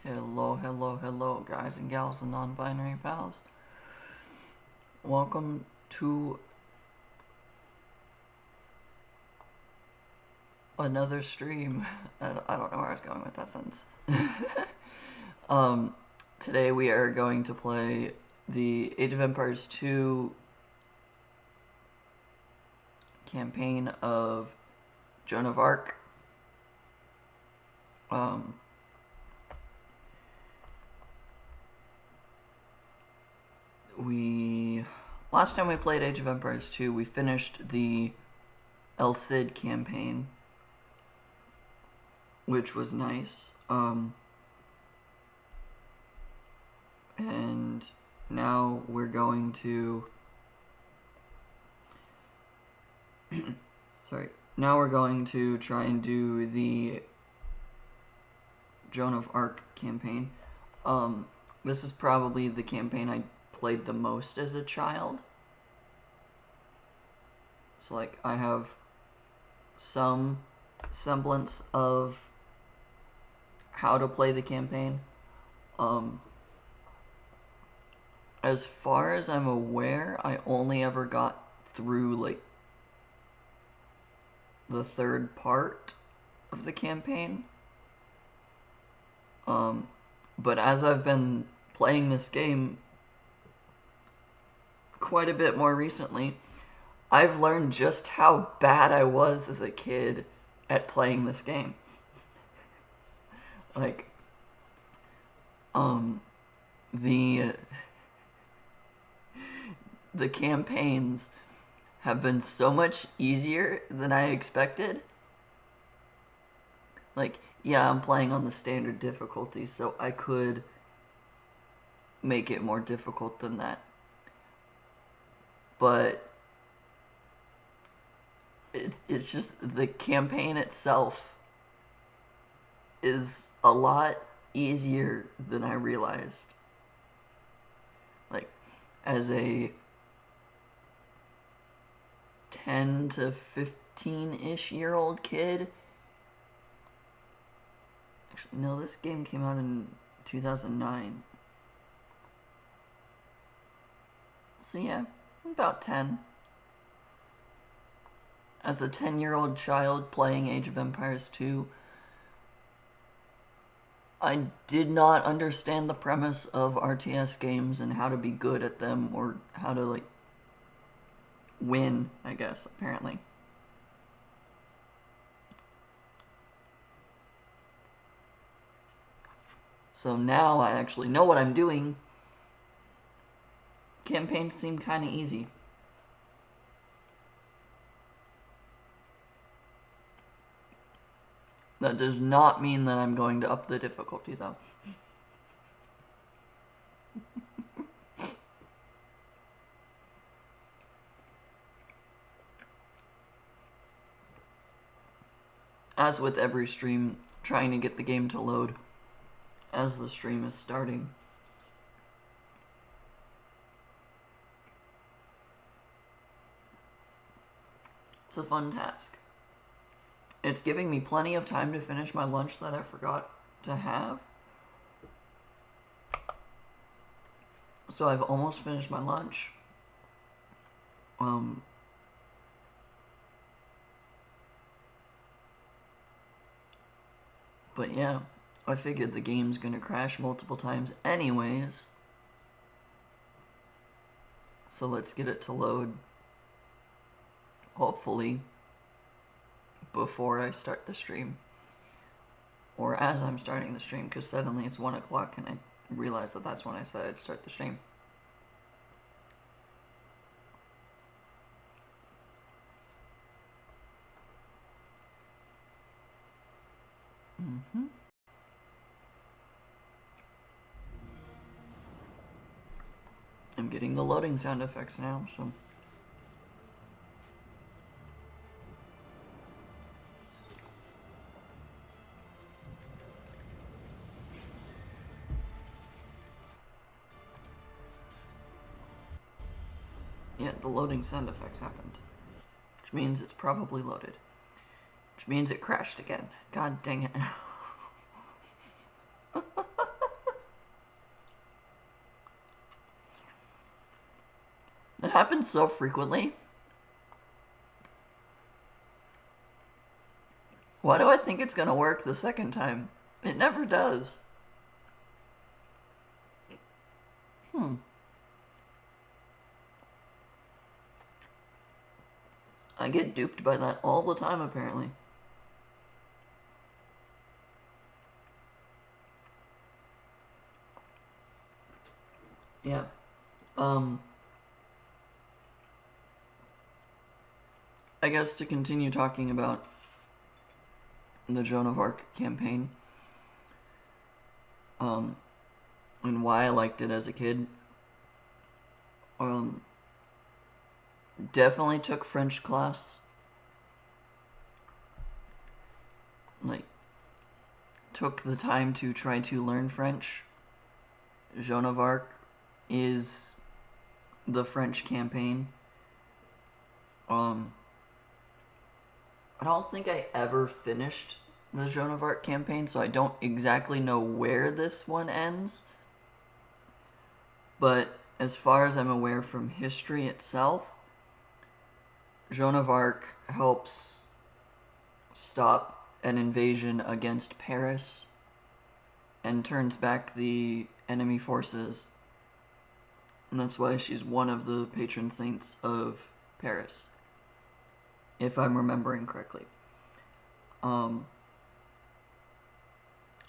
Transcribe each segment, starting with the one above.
Hello, hello, hello, guys and gals and non-binary pals. Welcome to another stream. I don't know where I was going with that sentence. Today we are going to play the Age of Empires 2 campaign of Joan of Arc. Last time we played Age of Empires 2, we finished the El Cid campaign, which was nice. And now we're going to now we're going to try and do the Joan of Arc campaign. This is probably the campaign I played the most as a child. So, like, I have some semblance of how to play the campaign. As far as I'm aware, I only ever got through, like, the third part of the campaign. But as I've been playing this game quite a bit more recently, I've learned just how bad I was as a kid at playing this game. Like, the campaigns have been so much easier than I expected. Like, yeah, I'm playing on the standard difficulty, so I could make it more difficult than that. But it's just the campaign itself is a lot easier than I realized. Like, as a 10 to 15-ish year old kid. Actually, no, this game came out in 2009. So yeah, about 10. As a 10-year-old child playing Age of Empires 2, I did not understand the premise of RTS games and how to be good at them, or how to, like, win, I guess, apparently. So now I actually know what I'm doing. Campaigns seem kind of easy. That does not mean that I'm going to up the difficulty, though. As with every stream, trying to get the game to load as the stream is starting. It's a fun task. It's giving me plenty of time to finish my lunch that I forgot to have. So I've almost finished my lunch. But yeah, I figured the game's gonna crash multiple times anyways. So let's get it to load, hopefully, before I start the stream. Or as I'm starting the stream, because suddenly it's 1 o'clock and I realized that that's when I said I'd start the stream. I'm getting the loading sound effects now, so... Yeah, the loading sound effects happened. Which means it's probably loaded. Which means it crashed again. God dang it. happens so frequently. Why do I think it's gonna work the second time? It never does. I get duped by that all the time, apparently. Yeah. I guess to continue talking about the Joan of Arc campaign, and why I liked it as a kid, definitely took French class. Like, took the time to try to learn French. Joan of Arc is the French campaign. I don't think I ever finished the Joan of Arc campaign, so I don't exactly know where this one ends. But as far as I'm aware from history itself, Joan of Arc helps stop an invasion against Paris and turns back the enemy forces. And that's why she's one of the patron saints of Paris, if I'm remembering correctly.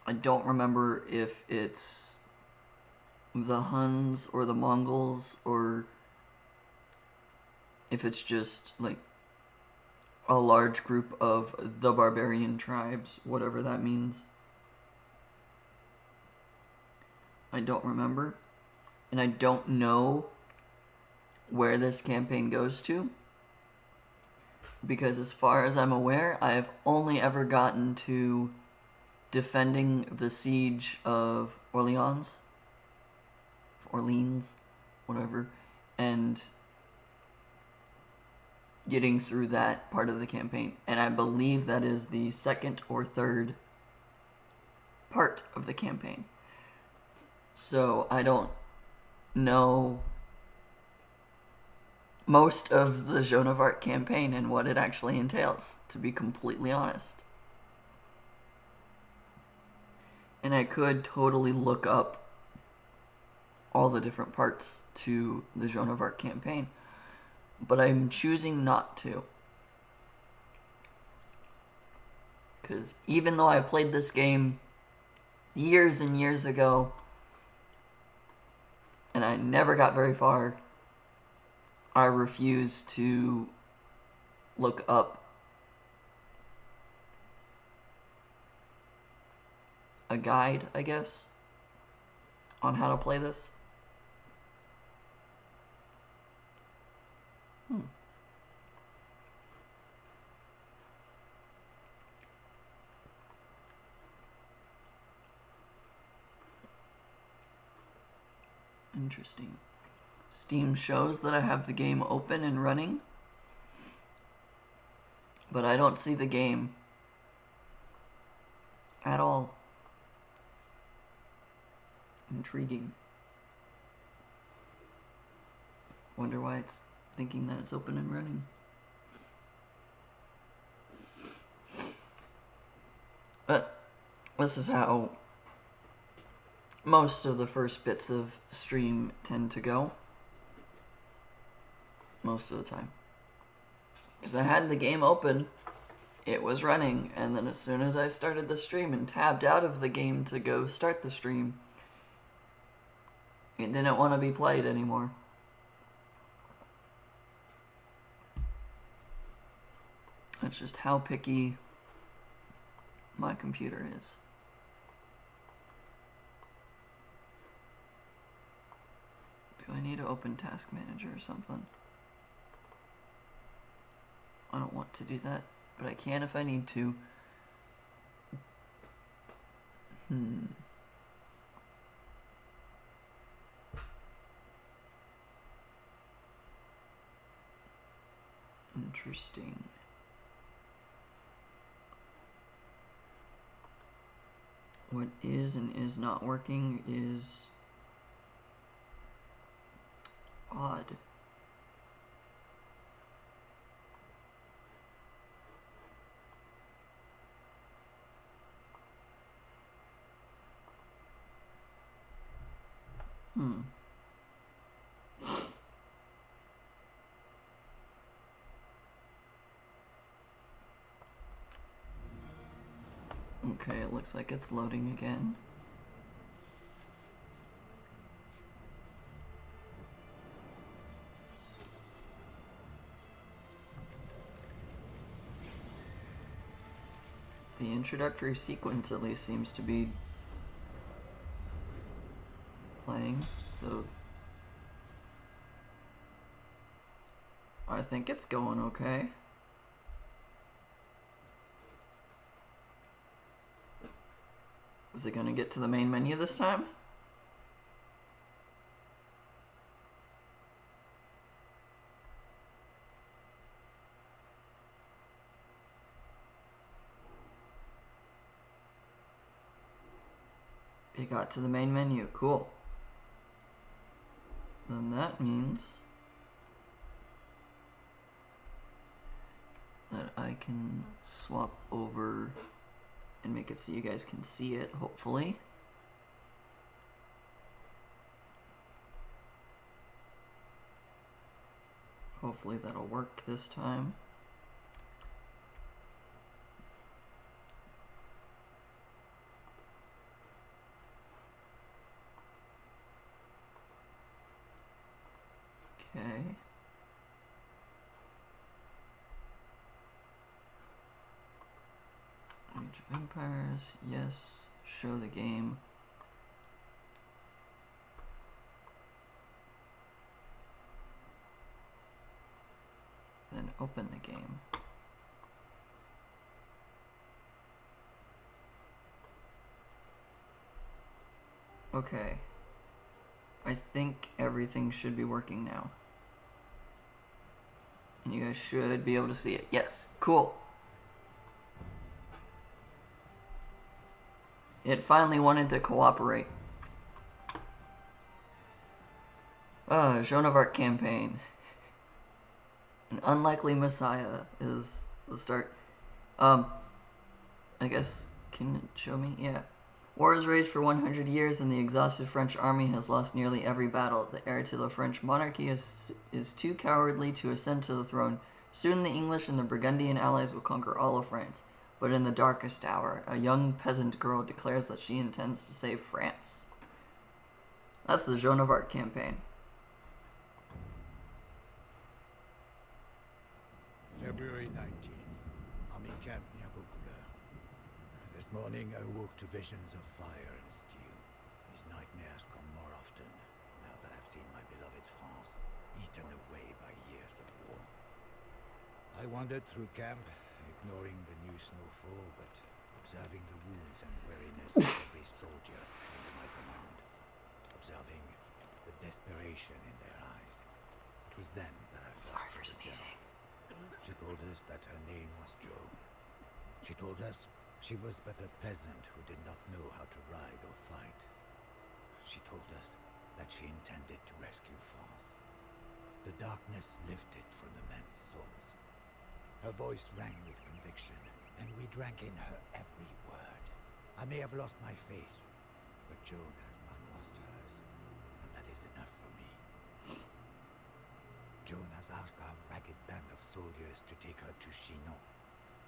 I don't remember if it's the Huns or the Mongols, or if it's just like a large group of the barbarian tribes, whatever that means. I don't remember. And I don't know where this campaign goes to, because as far as I'm aware, I have only ever gotten to defending the siege of Orleans, whatever, and getting through that part of the campaign. And I believe that is the second or third part of the campaign. So I don't know most of the Joan of Arc campaign and what it actually entails, to be completely honest. And I could totally look up all the different parts to the Joan of Arc campaign, but I'm choosing not to. Because even though I played this game years and years ago, and I never got very far, I refuse to look up a guide, I guess, on how to play this. Interesting. Steam shows that I have the game open and running, but I don't see the game at all. Intriguing. Wonder why it's thinking that it's open and running. But this is how most of the first bits of stream tend to go. Most of the time. Because I had the game open, it was running, and then as soon as I started the stream and tabbed out of the game to go start the stream, it didn't want to be played anymore. That's just how picky my computer is. Do I need to open Task Manager or something? I don't want to do that, but I can if I need to. Interesting. What is and is not working is odd. Okay, it looks like it's loading again. The introductory sequence at least seems to be playing, so I think it's going okay. Is it gonna get to the main menu this time? It got to the main menu, cool. Then that means that I can swap over and make it so you guys can see it, hopefully. Hopefully that'll work this time. Okay. Age of Empires, yes. Show the game. Then open the game. Okay. I think everything should be working now. And you guys should be able to see it. Yes, cool. It finally wanted to cooperate. Joan of Arc campaign. An unlikely messiah is the start. I guess, can it show me? Yeah. War has raged for 100 years and the exhausted French army has lost nearly every battle. The heir to the French monarchy is too cowardly to ascend to the throne. Soon the English and the Burgundian allies will conquer all of France. But in the darkest hour, a young peasant girl declares that she intends to save France. That's the Joan of Arc campaign. February 19th. Army camp near Vaucouleurs. This morning I woke to visions of fire and steel. These nightmares come more often, now that I've seen my beloved France eaten away by years of war. I wandered through camp, ignoring the new snowfall, but observing the wounds and weariness of every soldier under my command. Observing the desperation in their eyes. It was then that I felt Sorry for sneezing. She told us that her name was Joan. She told us she was but a peasant who did not know how to ride or fight. She told us that she intended to rescue France. The darkness lifted from the men's souls. Her voice rang with conviction, and we drank in her every word. I may have lost my faith, but Joan has not lost hers, and that is enough for me. Joan has asked our ragged band of soldiers to take her to Chinon,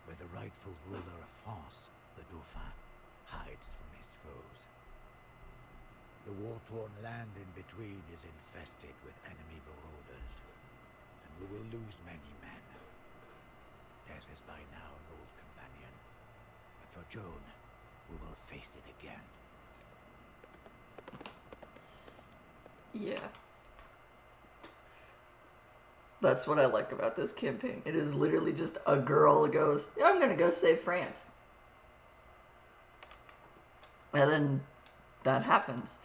where the rightful ruler of France, the Dauphin, hides from his foes. The war-torn land in between is infested with enemy marauders, and we will lose many men. Death is by now an old companion, but for Joan, we will face it again. Yeah. That's what I like about this campaign. It is literally just a girl who goes, yeah, I'm gonna go save France. And then that happens.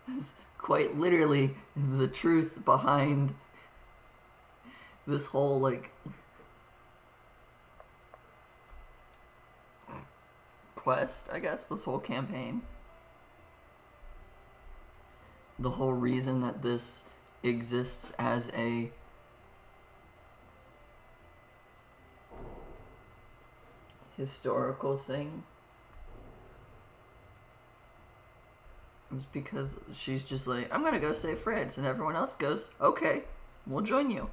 It's quite literally the truth behind this whole, like, quest, I guess, this whole campaign. The whole reason that this exists as a historical thing It's because she's just like, I'm gonna go save France, and everyone else goes, okay, we'll join you.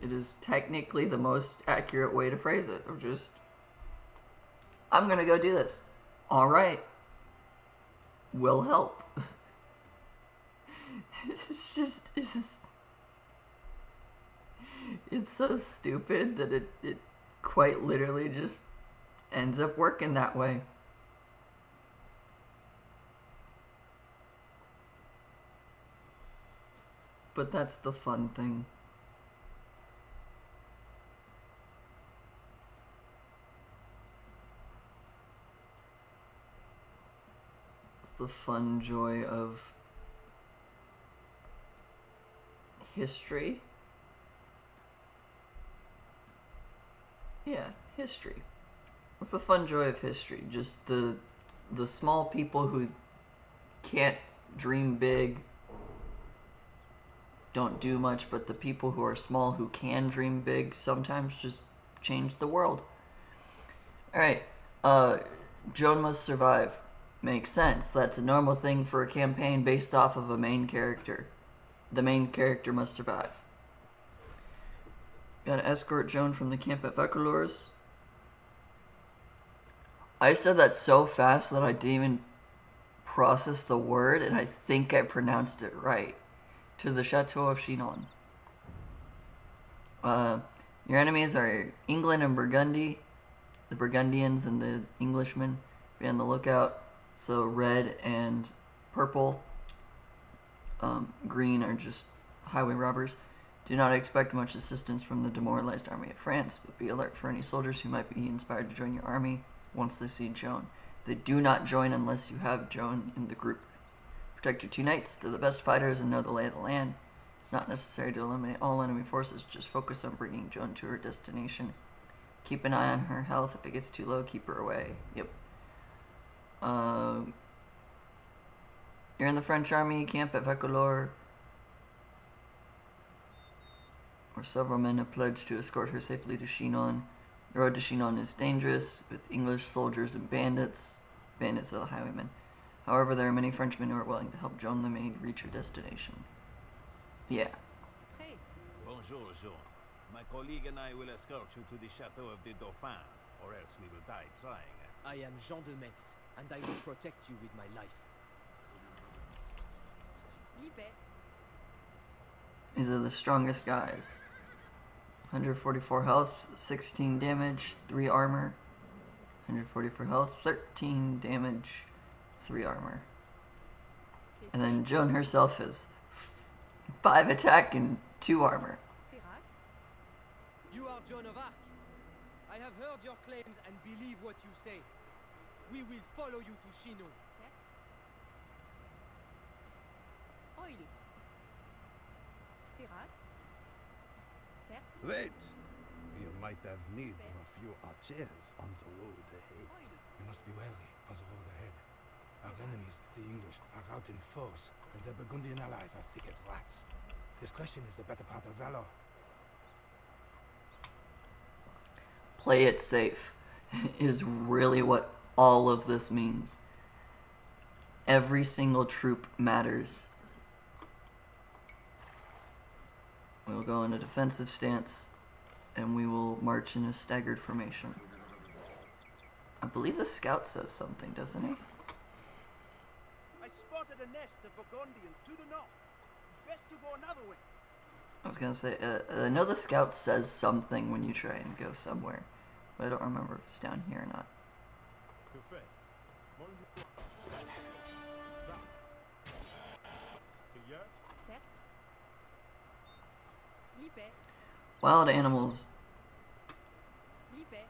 It is technically the most accurate way to phrase it. Of just, I'm gonna go do this. All right, we'll help. It's so stupid that it quite literally just ends up working that way. But that's the fun thing. It's the fun joy of history. Yeah, history. What's the fun joy of history? Just the small people who can't dream big, don't do much, but the people who are small who can dream big sometimes just change the world. Alright, Joan must survive. Makes sense. That's a normal thing for a campaign based off of a main character. The main character must survive. Gotta escort Joan from the camp at Vaucouleurs. I said that so fast that I didn't even process the word, and I think I pronounced it right. To the Chateau of Chinon. Your enemies are England and Burgundy. The Burgundians and the Englishmen. Be on the lookout. So red and purple. Green are just highway robbers. Do not expect much assistance from the demoralized army of France, but be alert for any soldiers who might be inspired to join your army once they see Joan. They do not join unless you have Joan in the group. Protect your 2 knights. They're the best fighters and know the lay of the land. It's not necessary to eliminate all enemy forces. Just focus on bringing Joan to her destination. Keep an eye on her health. If it gets too low, keep her away. Yep. You're in the French army camp at Vaucouleurs, where several men have pledged to escort her safely to Chinon. The road to Chinon is dangerous, with English soldiers and bandits. Bandits are the highwaymen. However, there are many Frenchmen who are willing to help Joan the Maid reach her destination. Yeah. Hey. Bonjour, Jean. My colleague and I will escort you to the Chateau of the Dauphin, or else we will die trying. I am Jean de Metz, and I will protect you with my life. These are the strongest guys. 144 health, 16 damage, 3 armor. 144 health, 13 damage, 3 armor. And then Joan herself has 5 attack and 2 armor. You are Joan of Arc. I have heard your claims and believe what you say. We will follow you to Chinon. Oil. Pirates. Certes. Wait! You might have need of a few archers on the road ahead. Oil. We must be wary on the road ahead. Our enemies, the English, are out in force, and their Burgundian allies are thick as rats. Discretion is the better part of valor. Play it safe is really what all of this means. Every single troop matters. We will go in a defensive stance, and we will march in a staggered formation. I believe the scout says something, doesn't he? I spotted a nest of Burgundians to the north. Best to go another way. I was gonna say, I know the scout says something when you try and go somewhere, but I don't remember if it's down here or not. Certes. Libet. Wild animals. Libet.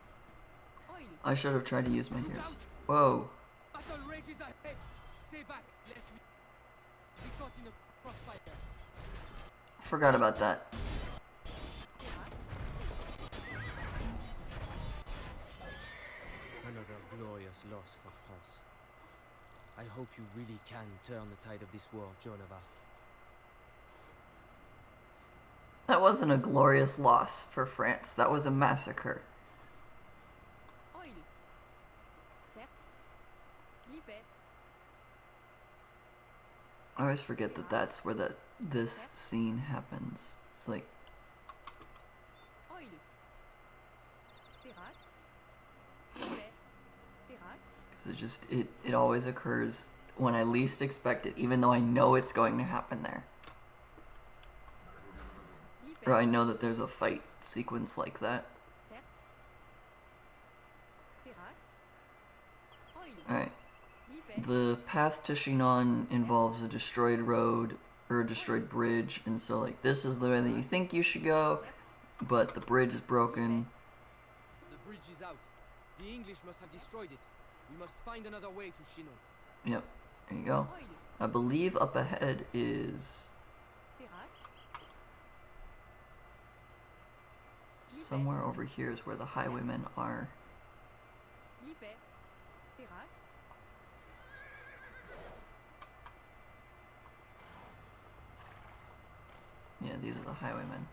Oil. I should have tried to use my heroes. Whoa. Battle rages ahead. Stay back, lest we be caught in a crossfire. Forgot about that. Pirates. Another glorious loss for France. I hope you really can turn the tide of this war, Joan of Arc. That wasn't a glorious loss for France. That was a massacre. Oil. Certes. Liebe. I always forget that that's where this scene happens. It's like, Oil. Pirates. Liebe. Pirates. cause it always occurs when I least expect it, even though I know it's going to happen there. Or I know that there's a fight sequence like that. Certes. Pirates. Oil. Alright. Liebe. The path to Shinon involves a destroyed road or a destroyed bridge, and so like this is the way that you think you should go, but the bridge is broken. The bridge is out. The English must have destroyed it. We must find another way to Chinon. Yep, there you go. Oil. I believe up ahead is Pirates. somewhere over here is where the highwaymen are. Liebe. Pirates. Yeah, these are the highwaymen.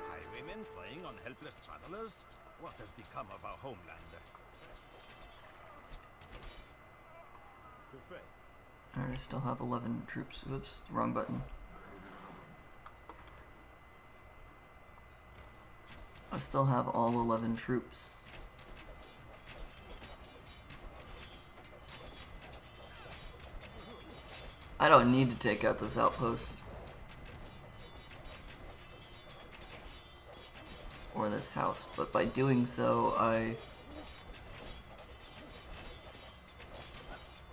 Highwaymen preying on helpless travelers? What has become of our homeland? Alright, I still have 11 troops. Oops, wrong button. I still have all 11 troops. I don't need to take out this outpost. Or this house, but by doing so, I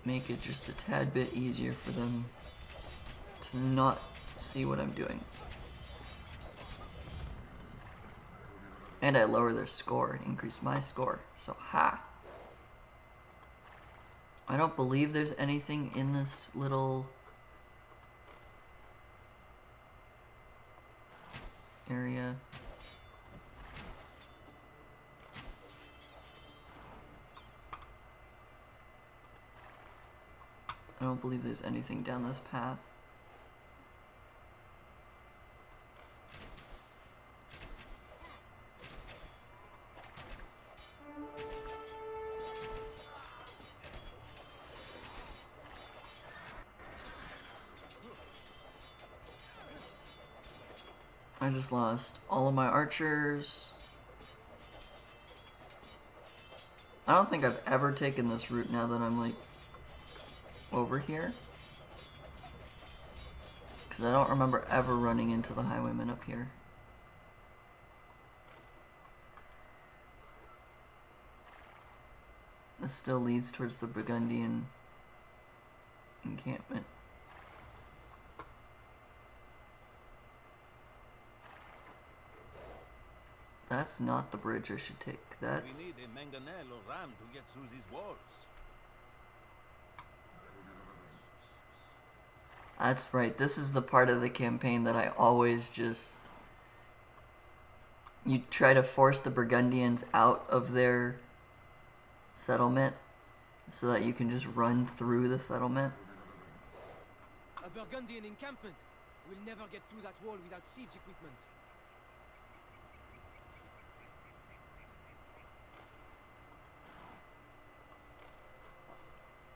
make it just a tad bit easier for them to not see what I'm doing. And I lower their score, increase my score, so ha! I don't believe there's anything in this little area. I don't believe there's anything down this path. I just lost all of my archers. I don't think I've ever taken this route now that I'm like over here. Because I don't remember ever running into the highwaymen up here. This still leads towards the Burgundian encampment. That's not the bridge I should take. That's... We need a mangonel or ram to get through these walls. That's right. This is the part of the campaign that I always just... You try to force the Burgundians out of their settlement so that you can just run through the settlement. A Burgundian encampment. We'll never get through that wall without siege equipment.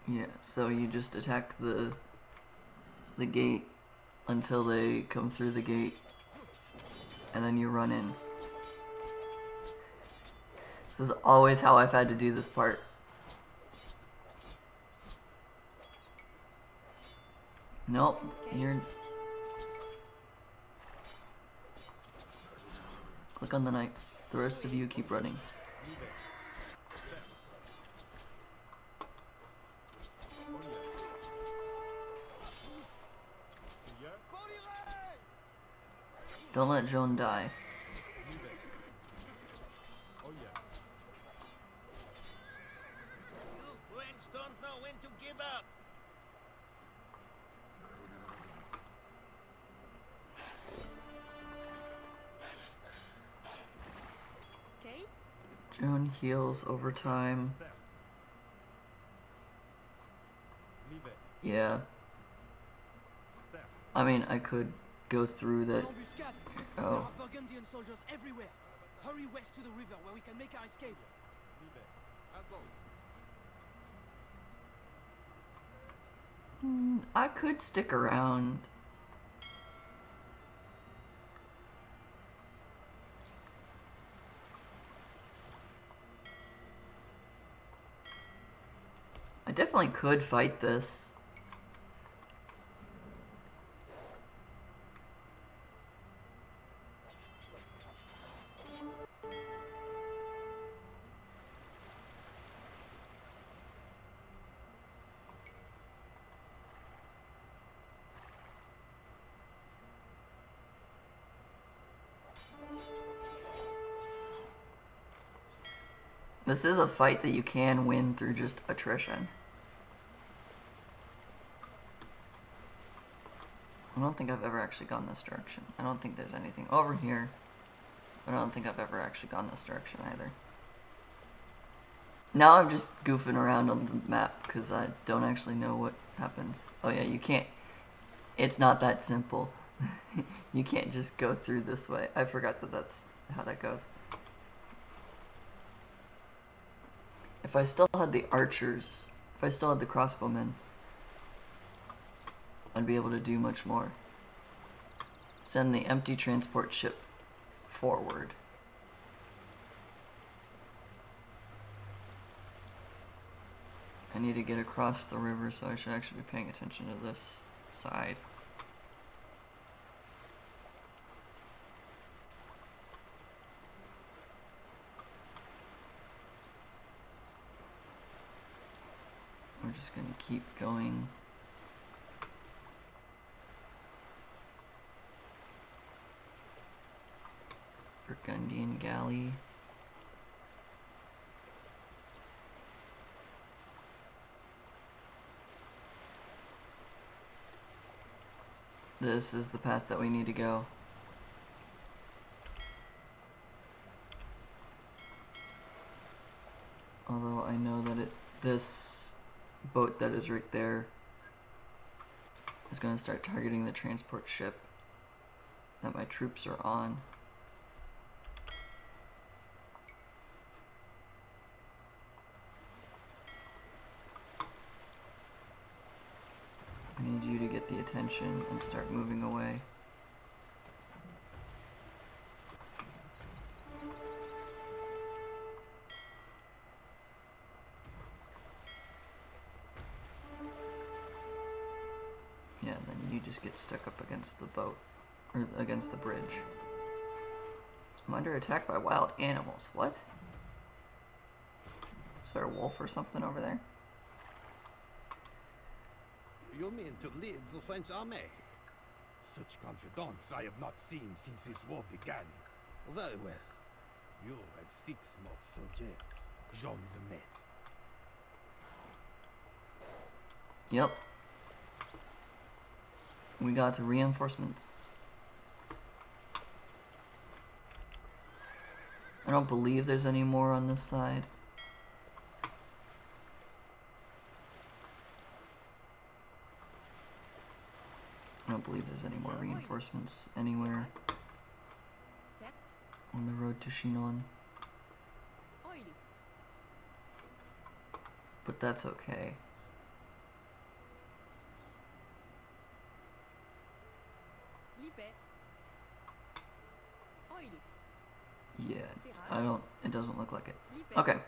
Yeah, so you just attack the gate until they come through the gate, and then you run in. This is always how I've had to do this part. Nope, you're... Click on the knights. The rest of you keep running. Don't let Joan die. You French don't know when to give up. Okay. Joan heals over time. Yeah. I mean, I could go through An that. ambuscade! There Oh. are Burgundian soldiers everywhere. Hurry west to the river where we can make our escape. I could stick around. I definitely could fight this. This is a fight that you can win through just attrition. I don't think I've ever actually gone this direction. I don't think there's anything over here, but I don't think I've ever actually gone this direction either. Now I'm just goofing around on the map because I don't actually know what happens. Oh yeah, you can't. It's not that simple. You can't just go through this way. I forgot that that's how that goes. If I still had the archers, if I still had the crossbowmen, I'd be able to do much more. Send the empty transport ship forward. I need to get across the river, so I should actually be paying attention to this side. We're just gonna keep going. Burgundian galley. This is the path that we need to go. Although I know that this boat that is right there is going to start targeting the transport ship that my troops are on. I need you to get the attention and start moving away. Yeah, then you just get stuck up against the boat, or against the bridge. I'm under attack by wild animals. What? Is there a wolf or something over there? You mean to lead the French army? Such confidence I have not seen since this war began. Very well. You have 6 more soldiers. Joan the Met. Yep. We got the reinforcements. I don't believe there's any more on this side. I don't believe there's any more reinforcements anywhere Certes. on the road to Chinon. Oil. But that's okay. Lippe. Oil. Yeah, it doesn't look like it. Lippe. Okay,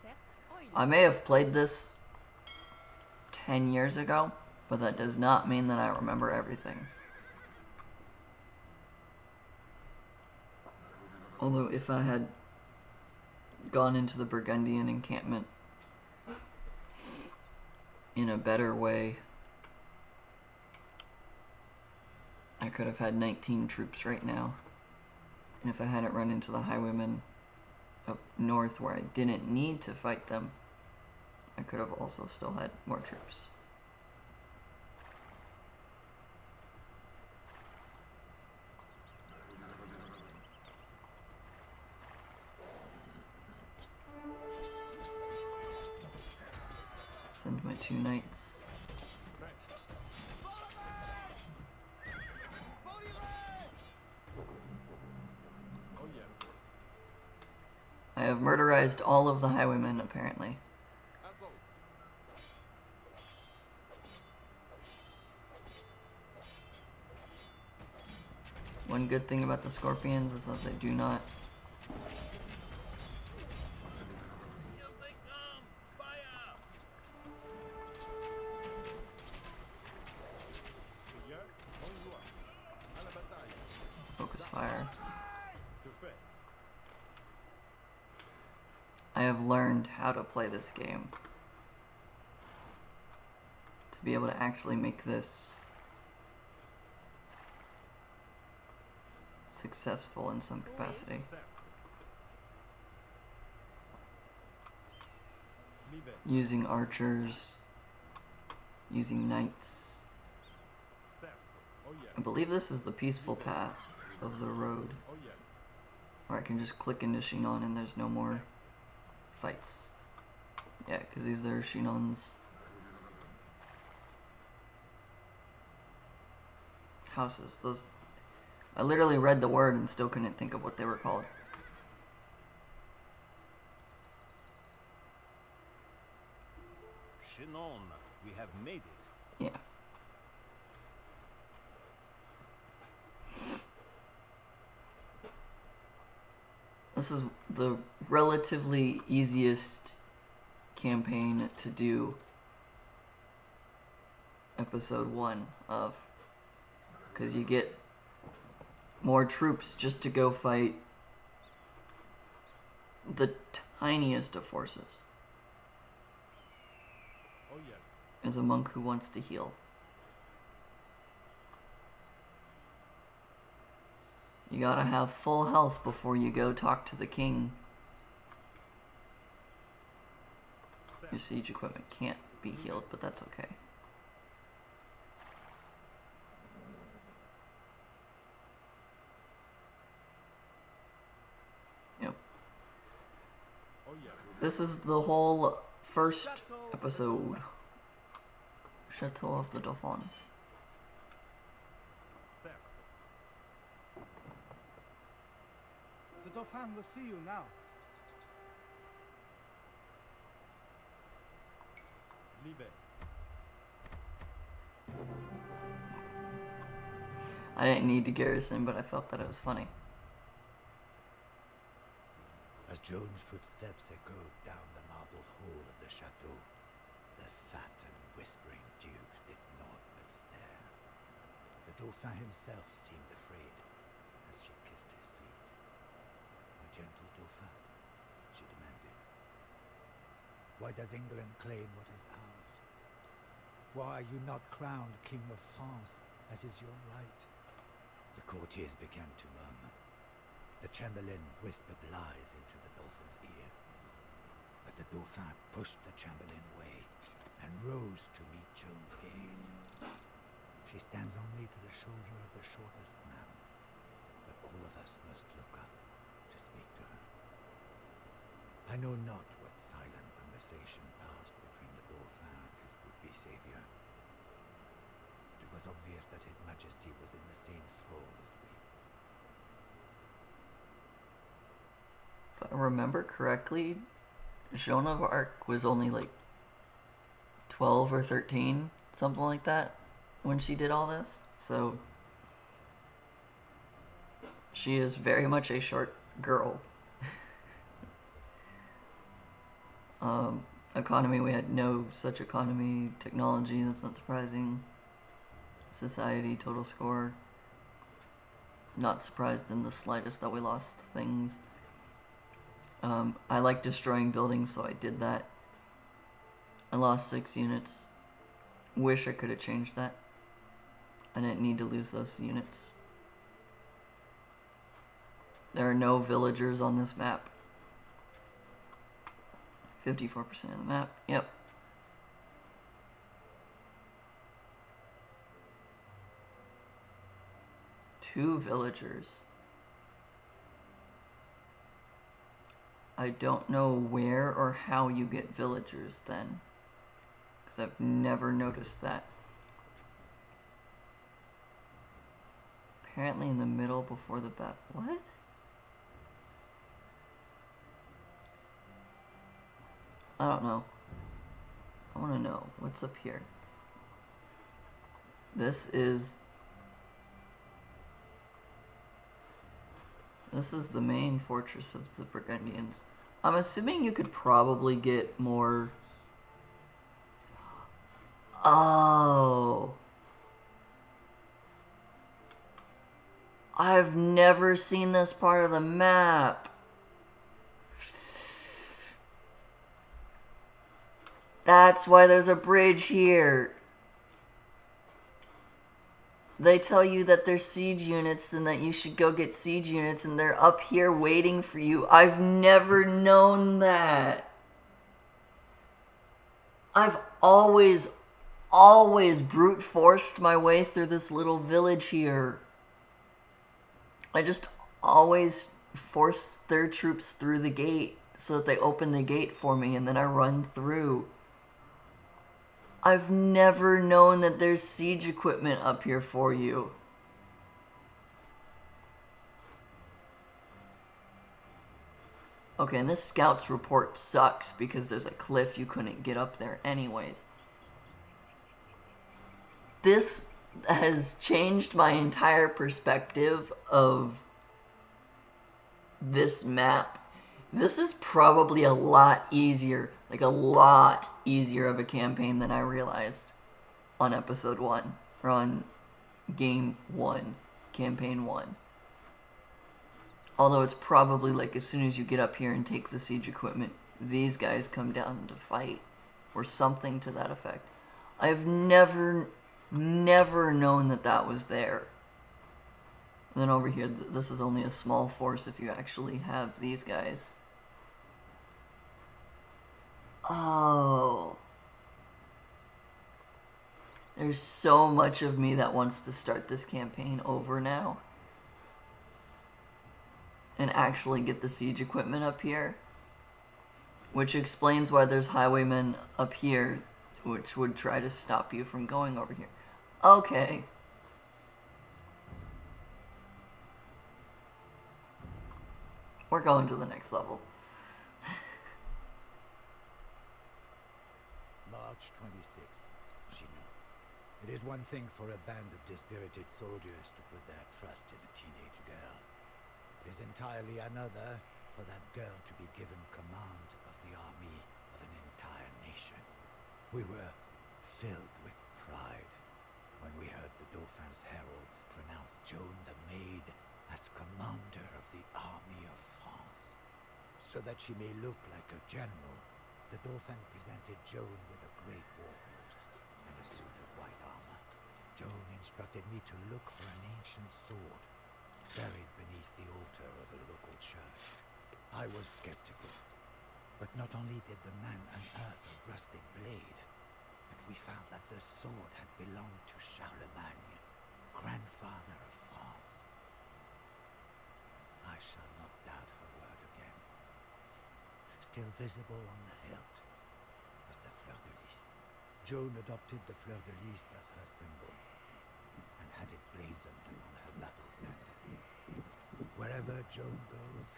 Certes. Oil. I may have played this 10 years ago, but that does not mean that I remember everything. Although if I had gone into the Burgundian encampment in a better way, I could have had 19 troops right now. And if I hadn't run into the highwaymen up north where I didn't need to fight them, I could have also still had more troops. Send my 2 knights. I have murderized all of the highwaymen, apparently. One good thing about the scorpions is that they do not... Here they come! Fire! Focus fire. I have learned how to play this game. To be able to actually make this successful in some capacity. Using archers, using knights. I believe this is the peaceful path of the road, where I can just click into Shinon and there's no more fights. Yeah, because these are Shinon's houses. Those, I literally read the word and still couldn't think of what they were called. Shinon, we have made it. Yeah. This is the relatively easiest campaign to do episode 1 of, because you get more troops just to go fight the tiniest of forces. As a monk who wants to heal. You gotta have full health before you go talk to the king. Your siege equipment can't be healed, but that's okay. Yep. This is the whole first episode. Chateau of the Dauphin. The Dauphin will see you now. I didn't need to garrison, but I felt that it was funny. As Joan's footsteps echoed down the marble hall of the chateau, the fat and whispering dukes did naught but stare. The Dauphin himself seemed afraid as she kissed his feet. My gentle Dauphin, she demanded, why does England claim what is ours? Why are you not crowned King of France, as is your right? The courtiers began to murmur. The Chamberlain whispered lies into the Dauphin's ear. But the Dauphin pushed the Chamberlain away and rose to meet Joan's gaze. She stands only to the shoulder of the shortest man, but all of us must look up to speak to her. I know not what silent conversation passed between the Dauphin and his would-be savior. It was obvious that His Majesty was in the same thrall as we. If I remember correctly, Joan of Arc was only like 12 or 13, something like that, when she did all this. So she is very much a short girl. Economy, we had no such economy. Technology, that's not surprising. Society, total score. Not surprised in the slightest that we lost things. I like destroying buildings, so I did that. I lost 6 units. Wish I could have changed that. I didn't need to lose those units. There are no villagers on this map. 54% of the map, yep. Two villagers. I don't know where or how you get villagers then. because I've never noticed that. Apparently in the middle before the battle. What? I don't know. I want to know what's up here. This is the main fortress of the Burgundians. I'm assuming you could probably get more. Oh. I've never seen this part of the map. That's why there's a bridge here. They tell you that there's siege units and that you should go get siege units and they're up here waiting for you. I've never known that. I've always brute forced my way through this little village here. I just always force their troops through the gate so that they open the gate for me and then I run through. I've never known that there's siege equipment up here for you. Okay, and this scout's report sucks because there's a cliff, you couldn't get up there anyways. This has changed my entire perspective of this map. This is probably a lot easier, like a lot easier of a campaign than I realized on episode 1, or on game 1, campaign 1. Although it's probably like as soon as you get up here and take the siege equipment, these guys come down to fight, or something to that effect. I've never known that that was there. And then over here, this is only a small force if you actually have these guys. Oh. There's so much of me that wants to start this campaign over now. And actually get the siege equipment up here. Which explains why there's highwaymen up here, which would try to stop you from going over here. Okay. We're going to the next level. March 26th, Chino. It is one thing for a band of dispirited soldiers to put their trust in a teenage girl. It is entirely another for that girl to be given command of the army of an entire nation. We were filled with pride when we heard the Dauphin's heralds pronounce Joan the Maid as commander of the army of France. So that she may look like a general, the Dauphin presented Joan with a great war horse and a suit of white armor. Joan instructed me to look for an ancient sword buried beneath the altar of a local church. I was skeptical, but not only did the man unearth a rusted blade, but we found that the sword had belonged to Charlemagne, grandfather of France. I shall not doubt her word again. Still visible on the hilt was the fleur de lis. Joan adopted the fleur de lis as her symbol and had it blazoned on her battle standard. Wherever Joan goes,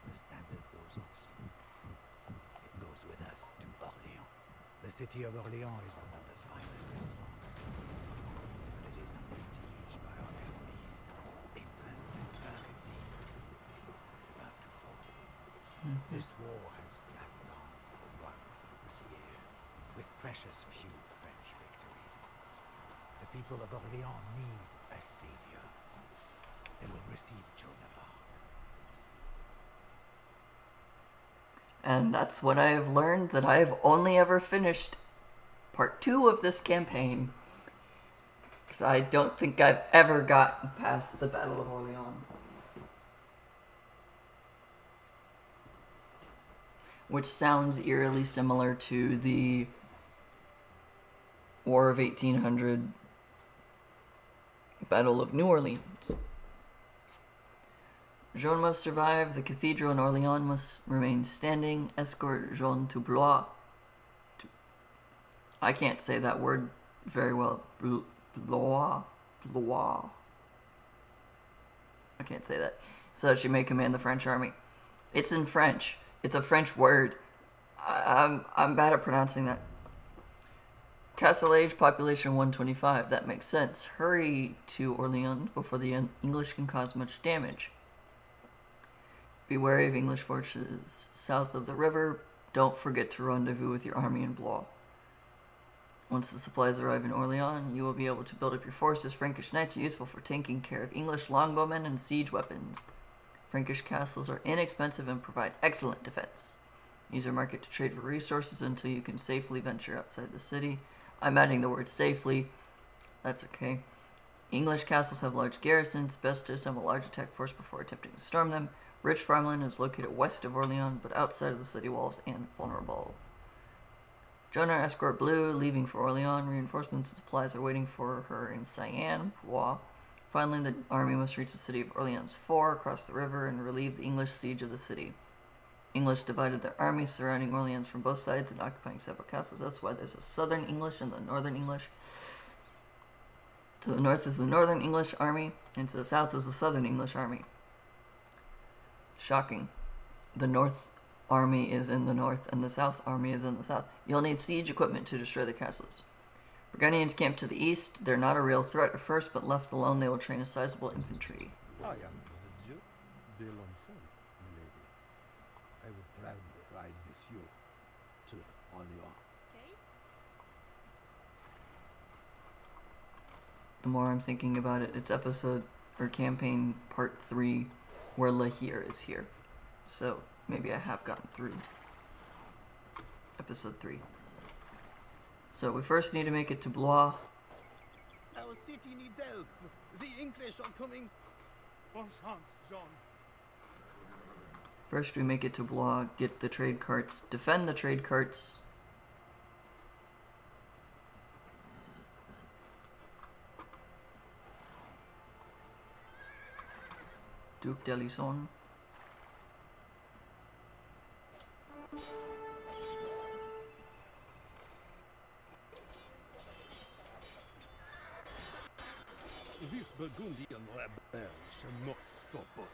the standard goes also. It goes with us to Orléans. The city of Orléans is one of the finest in France, but it is under siege by our enemies. England, Burgundy, is about to fall. This war has dragged on for 100 years, with precious few French victories. The people of Orléans need a savior. They will receive Joan of Arc. And that's what I have learned, that I have only ever finished part 2 of this campaign. Because I don't think I've ever gotten past the Battle of Orléans. Which sounds eerily similar to the War of 1800 Battle of New Orleans. Joan must survive, the cathedral in Orléans must remain standing, escort Joan to Blois. I can't say that word very well. Blois. Blois. I can't say that. So that she may command the French army. It's in French. It's a French word. I'm bad at pronouncing that. Castle age, population 125. That makes sense. Hurry to Orleans before the English can cause much damage. Be wary of English forces south of the river. Don't forget to rendezvous with your army in Blois. Once the supplies arrive in Orleans, you will be able to build up your forces. Frankish knights are useful for taking care of English longbowmen and siege weapons. Frankish castles are inexpensive and provide excellent defense. Use your market to trade for resources until you can safely venture outside the city. I'm adding the word safely. That's okay. English castles have large garrisons. Best to assemble a large attack force before attempting to storm them. Rich farmland is located west of Orleans, but outside of the city walls and vulnerable. Joan escort Blue, leaving for Orleans. Reinforcements and supplies are waiting for her in Cyan, Blois. Finally, the army must reach the city of Orleans 4, cross the river, and relieve the English siege of the city. English divided their armies surrounding Orleans from both sides and occupying several castles. That's why there's a southern English and the northern English. To the north is the northern English army, and to the south is the southern English army. Shocking. The north army is in the north, and the south army is in the south. You'll need siege equipment to destroy the castles. Burgundians camp to the east. They're not a real threat at first, but left alone they will train a sizable infantry. I am the Duke de Lanson, milady. I would gladly ride with you to Orleans. Okay. The more I'm thinking about it, it's episode or campaign part 3 where Lahir is here. So maybe I have gotten through episode 3. So we first need to make it to Blois. Our city needs help. The English are coming. Bonne chance, Jean. First we make it to Blois, get the trade carts, defend the trade carts. Duc d'Alençon. This Burgundian rebel shall not stop us.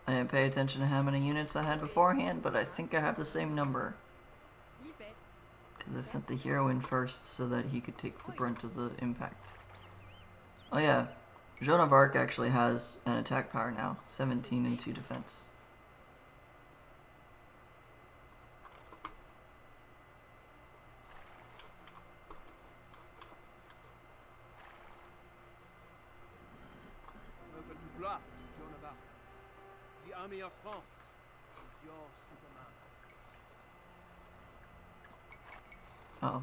I didn't pay attention to how many units I had beforehand, but I think I have the same number. Libet. Because I sent the hero in first so that he could take the brunt of the impact. Oh yeah, Joan of Arc actually has an attack power now. 17 and 2 defense. Welcome to Blois, Joan of Arc. The army of France is yours to command. Uh-oh.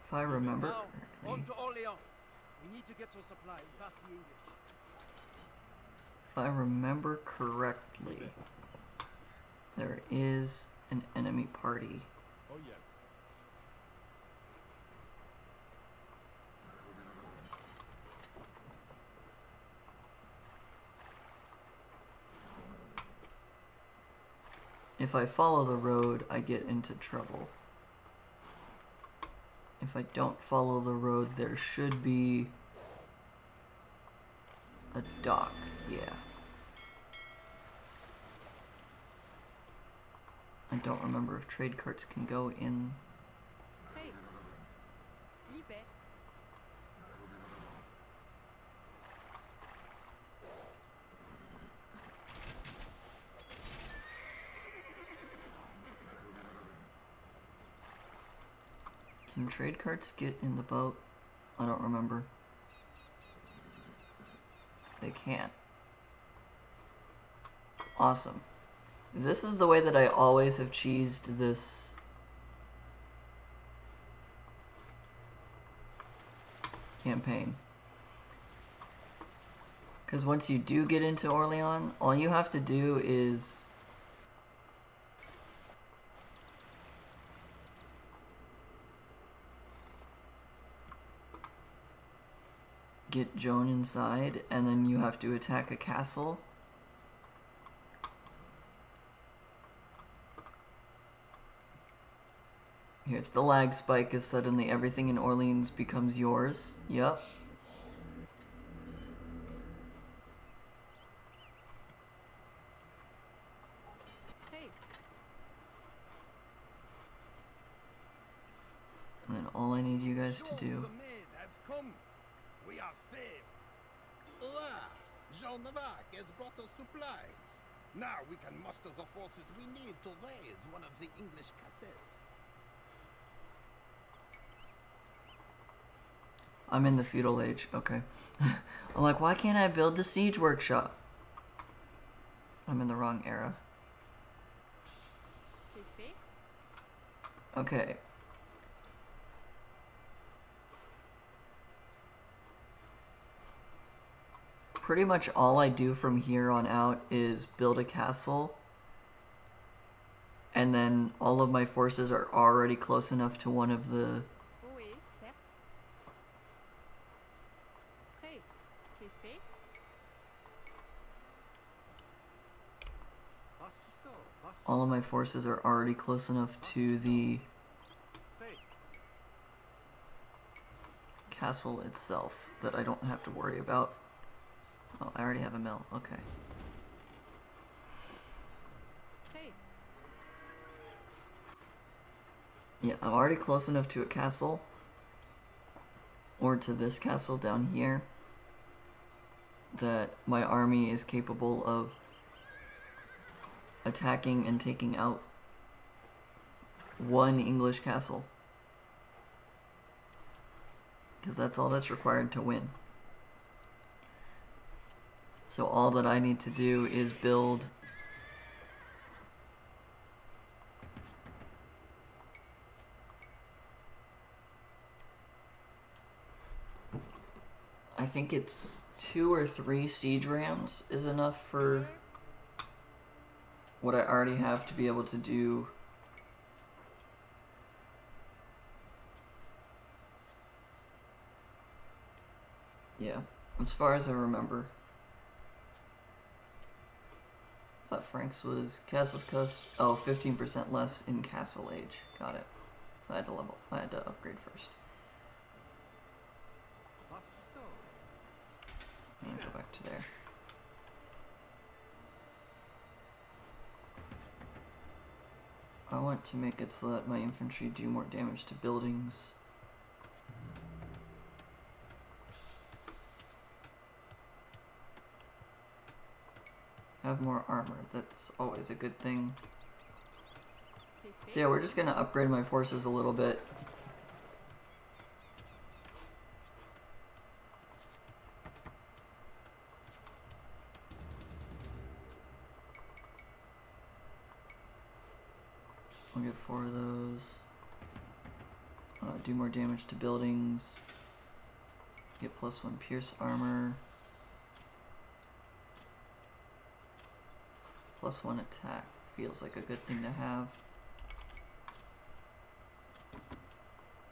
If I remember Now, on correctly, to Orleans. We need to get some supplies past the English. if I remember correctly, there is an enemy party. Oh yeah. If I follow the road, I get into trouble. If I don't follow the road, there should be a dock. Yeah. I don't remember if trade carts can go in. Hey. Libet. Can trade carts get in the boat? I don't remember. They can't. Awesome. This is the way that I always have cheesed this campaign. Because once you do get into Orleans, all you have to do is get Joan inside, and then you have to attack a castle. Here's the lag spike, as suddenly everything in Orleans becomes yours. Yep. Hey. And then all I need you guys to do... The maid has come. We are saved. Ah, Joan of Arc has brought us supplies. Now we can muster the forces we need to raise one of the English castles. I'm in the feudal age, okay. I'm like, why can't I build the siege workshop? I'm in the wrong era. C'est fait. Okay. Pretty much all I do from here on out is build a castle, and then all of my forces are already close enough to one of the... Oui, certes. Prêt. C'est fait. All of my forces are already close enough to the castle itself that I don't have to worry about. Oh, I already have a mill. Okay. Prêt. Yeah, I'm already close enough to a castle, or to this castle down here, that my army is capable of attacking and taking out one English castle. Because that's all that's required to win. So all that I need to do is build I think it's 2 or 3 siege rams is enough for what I already have to be able to do. Yeah, as far as I remember. I thought Frank's was castles cost 15% less in Castle Age. Got it. So I had to upgrade first. And go back to there. I want to make it so that my infantry do more damage to buildings. Have more armor, that's always a good thing. So yeah, we're just gonna upgrade my forces a little bit. I'll get 4 of those. Do more damage to buildings. Get +1 pierce armor. +1 attack. Feels like a good thing to have.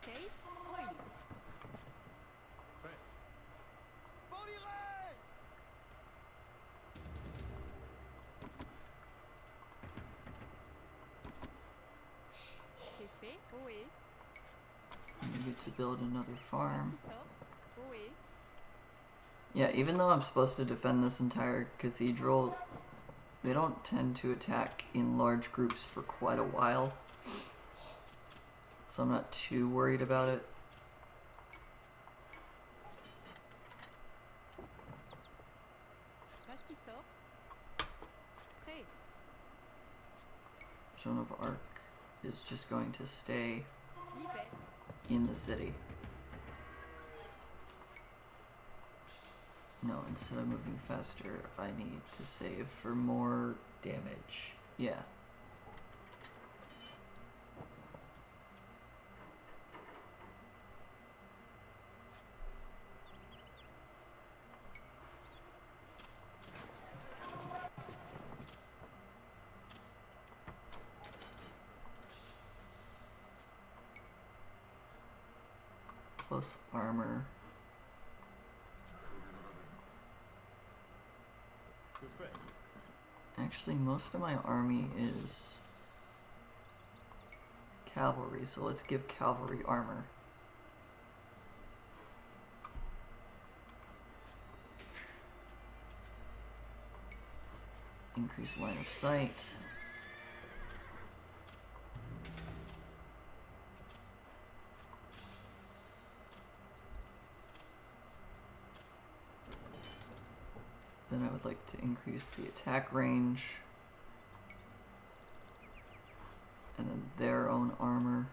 Okay. Oil. C'est fait. Oui. I get to build another farm. Parti sort. Oui. Yeah, even though I'm supposed to defend this entire cathedral, they don't tend to attack in large groups for quite a while. So I'm not too worried about it. Parti sort. Prêt. Joan of Arc is just going to stay Libet. in the city. No, instead of moving faster, I need to save for more damage. Yeah. Plus armor. Actually, most of my army is cavalry, so let's give cavalry armor. Increase line of sight. Then I would like to increase the attack range. And then their own armor.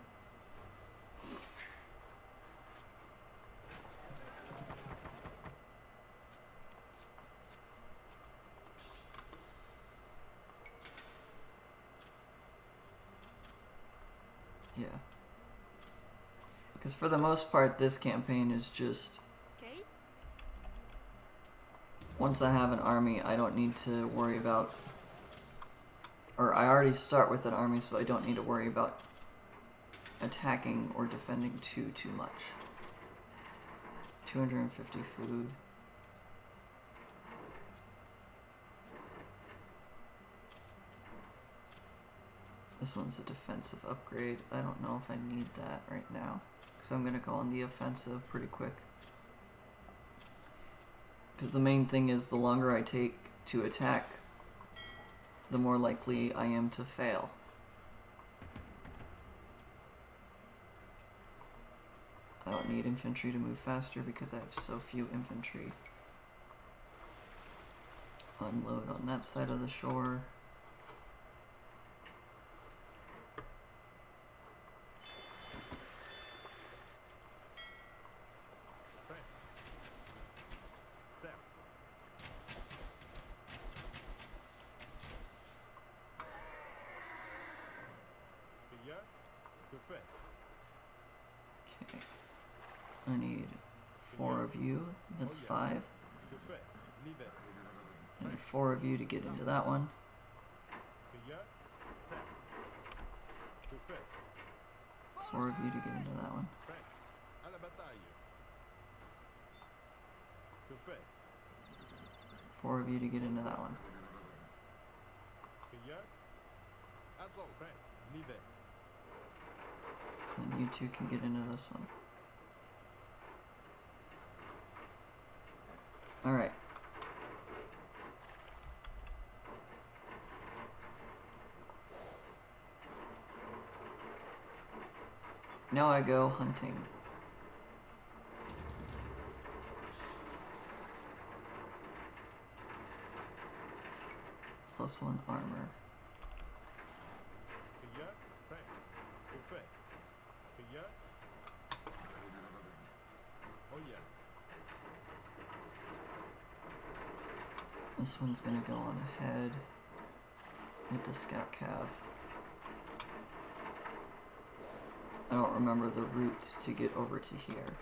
Yeah. Because for the most part, this campaign is just... Okay. Once I have an army, I don't need to worry about... Or I already start with an army, so I don't need to worry about attacking or defending too much. 250 food. This one's a defensive upgrade. I don't know if I need that right now, because I'm going to go on the offensive pretty quick. Because the main thing is the longer I take to attack, the more likely I am to fail. I don't need infantry to move faster because I have so few infantry. Unload on that side of the shore. Okay. I need 4 of you. That's 5. I need 4 of you to get into that one. 4 of you to get into that one. 4 of you to get into that one. And you 2 can get into this one. Alright. Now I go hunting. +1 armor. This one's gonna go on ahead with the scout cav. I don't remember the route to get over to here,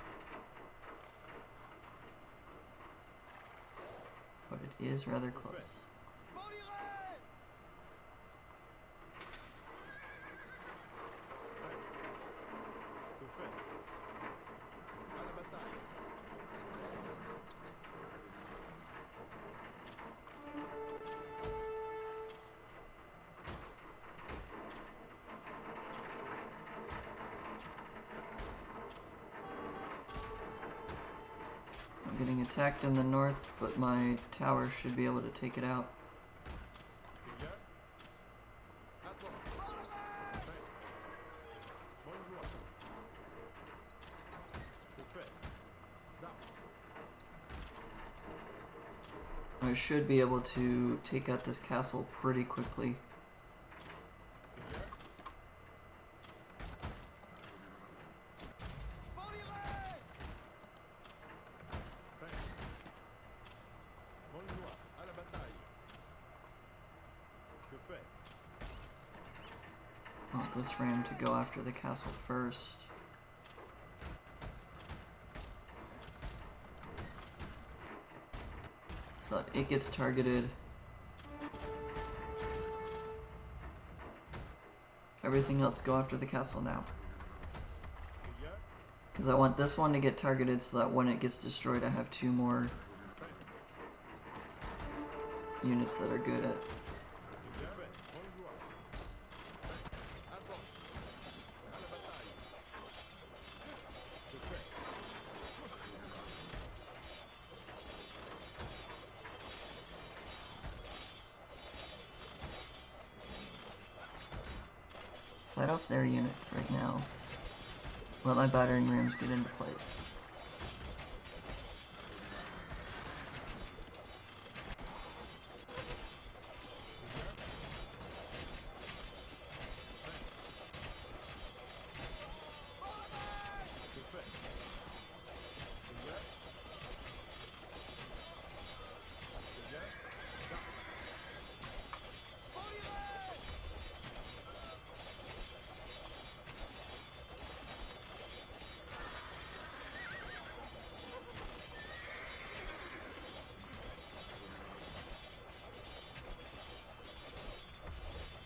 but it is rather close. I'm getting attacked in the north, but my tower should be able to take it out. I should be able to take out this castle pretty quickly. I want this ram to go after the castle first. So it gets targeted. Everything else go after the castle now. Because I want this one to get targeted so that when it gets destroyed I have 2 more units that are good at Fight off their units right now. Let my battering rams get into place.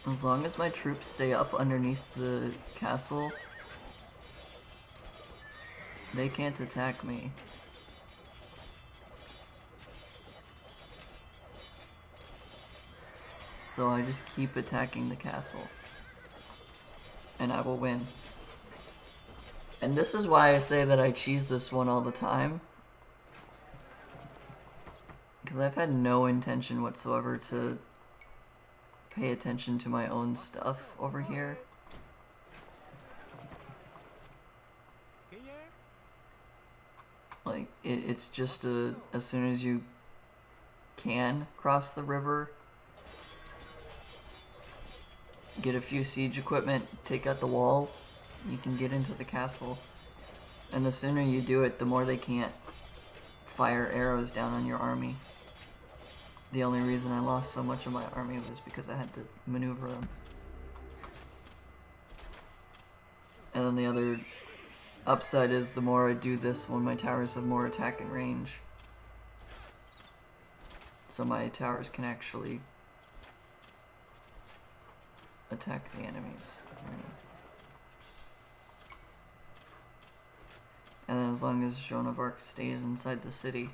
As long as my troops stay up underneath the castle, they can't attack me. So I just keep attacking the castle. And I will win. And this is why I say that I cheese this one all the time. Because I've had no intention whatsoever to pay attention to my own stuff over here. Like, it's just as soon as you can cross the river, get a few siege equipment, take out the wall, you can get into the castle. And the sooner you do it, the more they can't fire arrows down on your army. The only reason I lost so much of my army was because I had to maneuver them. And then the other upside is the more I do this when my towers have more attack and range. So my towers can actually attack the enemies. And then as long as Joan of Arc stays inside the city.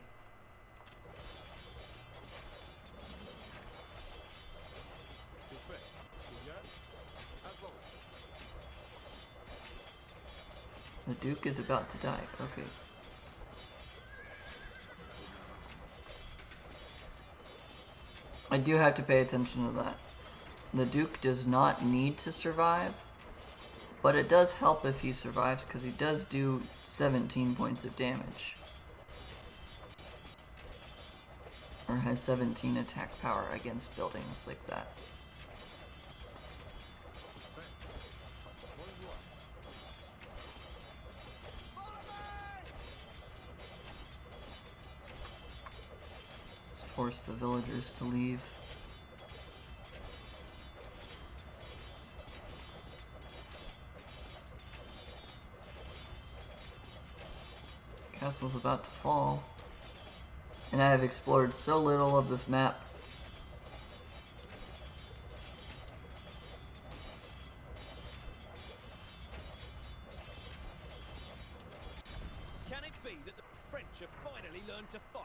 The Duke is about to die. Okay. I do have to pay attention to that. The Duke does not need to survive, but it does help if he survives because he does do 17 points of damage. Or has 17 attack power against buildings like that. Force the villagers to leave. Castle's about to fall. And I have explored so little of this map. Can it be that the French have finally learned to fight?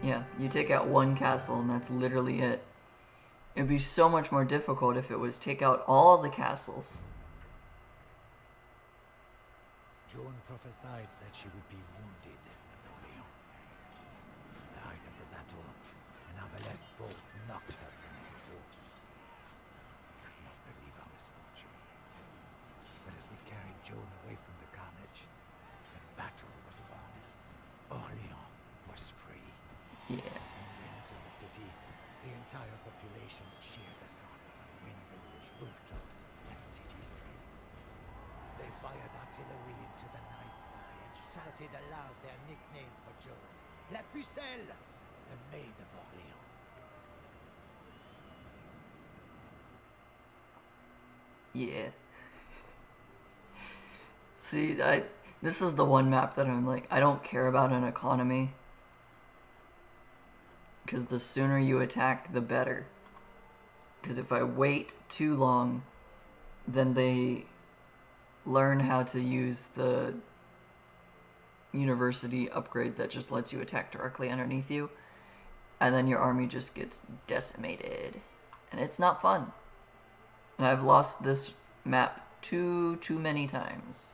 Yeah, you take out one castle and that's literally it. It'd be so much more difficult if it was take out all the castles. Joan prophesied that she would be wounded at Orleans. At the height of the battle, an Arbalest bolt knocked her from her horse. I could not believe our misfortune. But as we carried Joan away from the carnage, the battle was won. Orleans was free. Yeah. When we entered the city, the entire population cheered us on from windows, rooftops, and city streets. They fired artillery into the night sky and shouted aloud their nickname for Joan, La Pucelle, the Maid of Orleans. Yeah. See, this is the one map that I'm like, I don't care about an economy. Because the sooner you attack, the better. Because if I wait too long, then they learn how to use the university upgrade that just lets you attack directly underneath you. And then your army just gets decimated. And it's not fun. And I've lost this map too many times.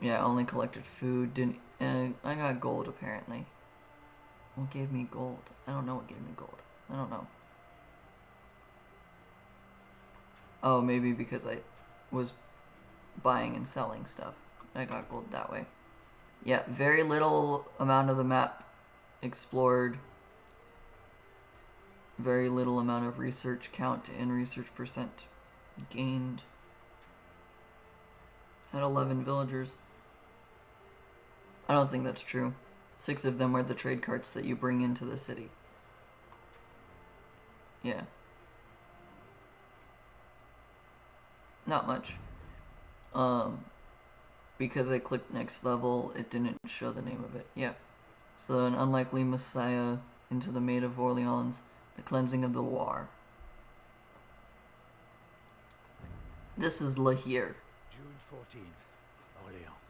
Yeah, I only collected food. Didn't. And I got gold apparently. What gave me gold? I don't know what gave me gold. I don't know. Oh, maybe because I was buying and selling stuff. I got gold that way. Yeah, very little amount of the map explored. Very little amount of research count and research percent gained. Had 11 villagers. I don't think that's true. 6 of them were the trade carts that you bring into the city. Yeah. Not much. Because I clicked next level, it didn't show the name of it. Yeah. So an unlikely messiah into the Maid of Orleans, the cleansing of the Loire. This is La Hire. June 14th, Orléans.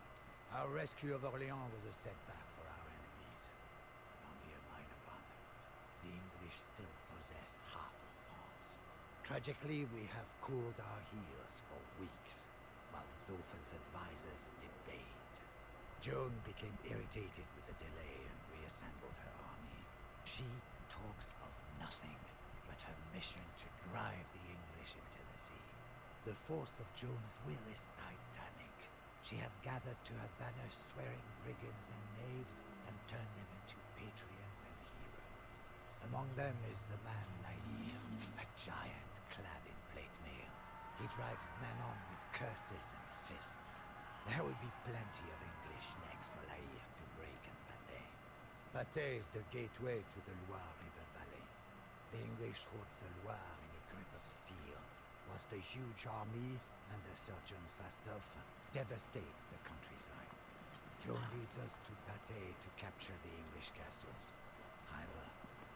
Our rescue of Orléans was a setback for our enemies. Only a minor one. The English still possess half of France. Tragically, we have cooled our heels for weeks, while the Dauphin's advisors debate. Joan became irritated with the delay and reassembled her army. She talks of nothing but her mission to drive the English into the sea. The force of Joan's will is titanic. She has gathered to her banner swearing brigands and knaves and turned them into patriots and heroes. Among them is the man Laïr, a giant clad in plate mail. He drives men on with curses and fists. There will be plenty of English necks for Laïr to break and pâté. Pâté is the gateway to the Loire River Valley. The English hold the Loire in a grip of steel, whilst a huge army under Sir John Fastolf devastates the countryside. Joan leads us to Pâté to capture the English castles. However,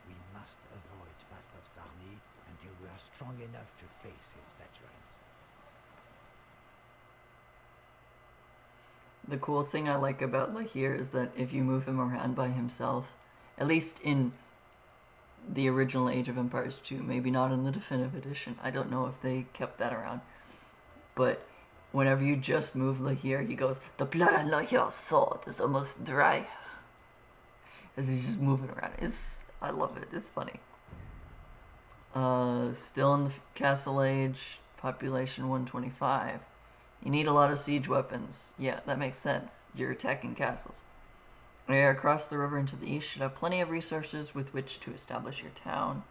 we must avoid Fastolf's army until we are strong enough to face his veterans. The cool thing I like about La Hire is that if you move him around by himself, at least in the original Age of Empires 2, maybe not in the definitive edition, I don't know if they kept that around, but whenever you just move La Hire, he goes, "The blood on La Hire's sword is almost dry." As he's just moving around. I love it. It's funny. Still in the Castle Age, population 125. You need a lot of siege weapons. Yeah, that makes sense. You're attacking castles. Area across the river into the east should have plenty of resources with which to establish your town.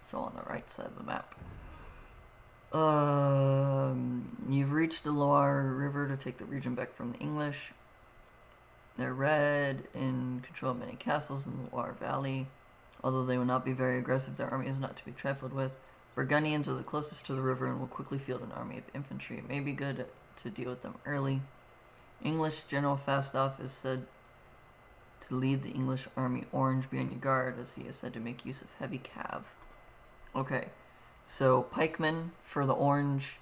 So on the right side of the map. You've reached the Loire River to take the region back from the English. They're red, in control of many castles in the Loire Valley. Although they will not be very aggressive, their army is not to be trifled with. Burgundians are the closest to the river and will quickly field an army of infantry. It may be good to deal with them early. English General Fastolf is said to lead the English army orange behind your guard, as he is said to make use of heavy cav. Okay, so pikemen for the orange,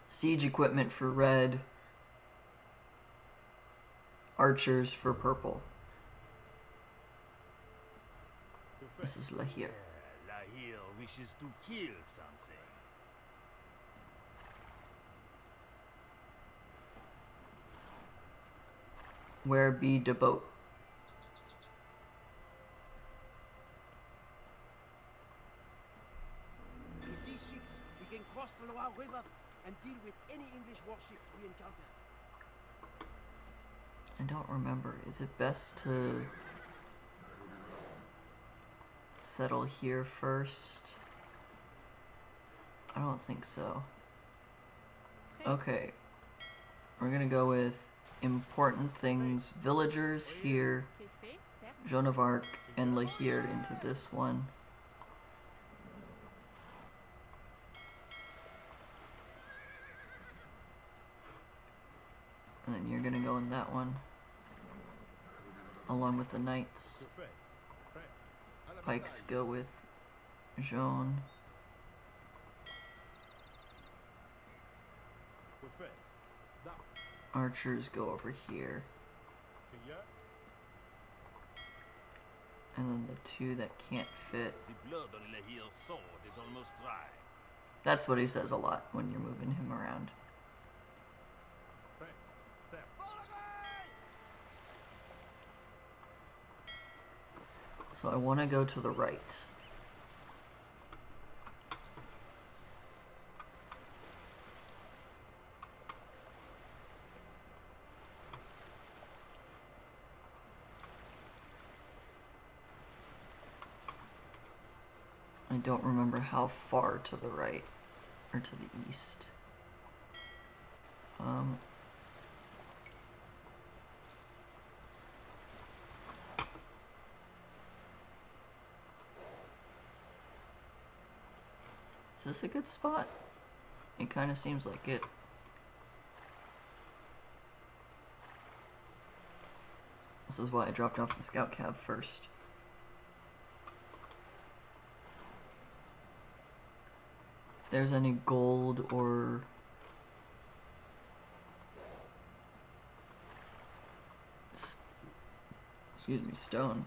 siege equipment for red, archers for purple. This is La Hire. La Hire wishes to kill something. Where be the boat? With these ships, we can cross the Loire River and deal with any English warships we encounter. I don't remember. Is it best to settle here first? I don't think so. Okay. We're gonna go with important things. Villagers here. Préfet, certes. Joan of Arc and La Hire into this one. And then you're gonna go in that one. Along with the knights. Pikes go with Joan. Archers go over here. And then the two that can't fit. The blood on La Hire's sword is almost dry. That's what he says a lot when you're moving him around. So I want to go to the right. I don't remember how far to the right, or to the east. Is this a good spot? It kind of seems like it. This is why I dropped off the scout cab first. If there's any gold or excuse me, stone.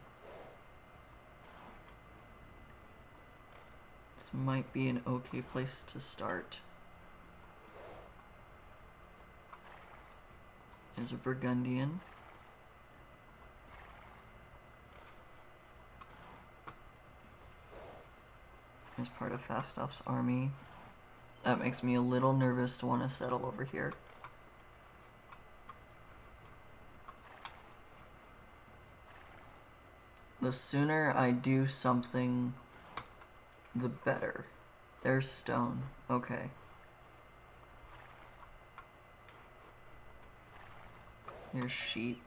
This might be an okay place to start. There's a Burgundian. As part of Fastoff's army. That makes me a little nervous to want to settle over here. The sooner I do something, the better. There's stone. Okay. Here's sheep.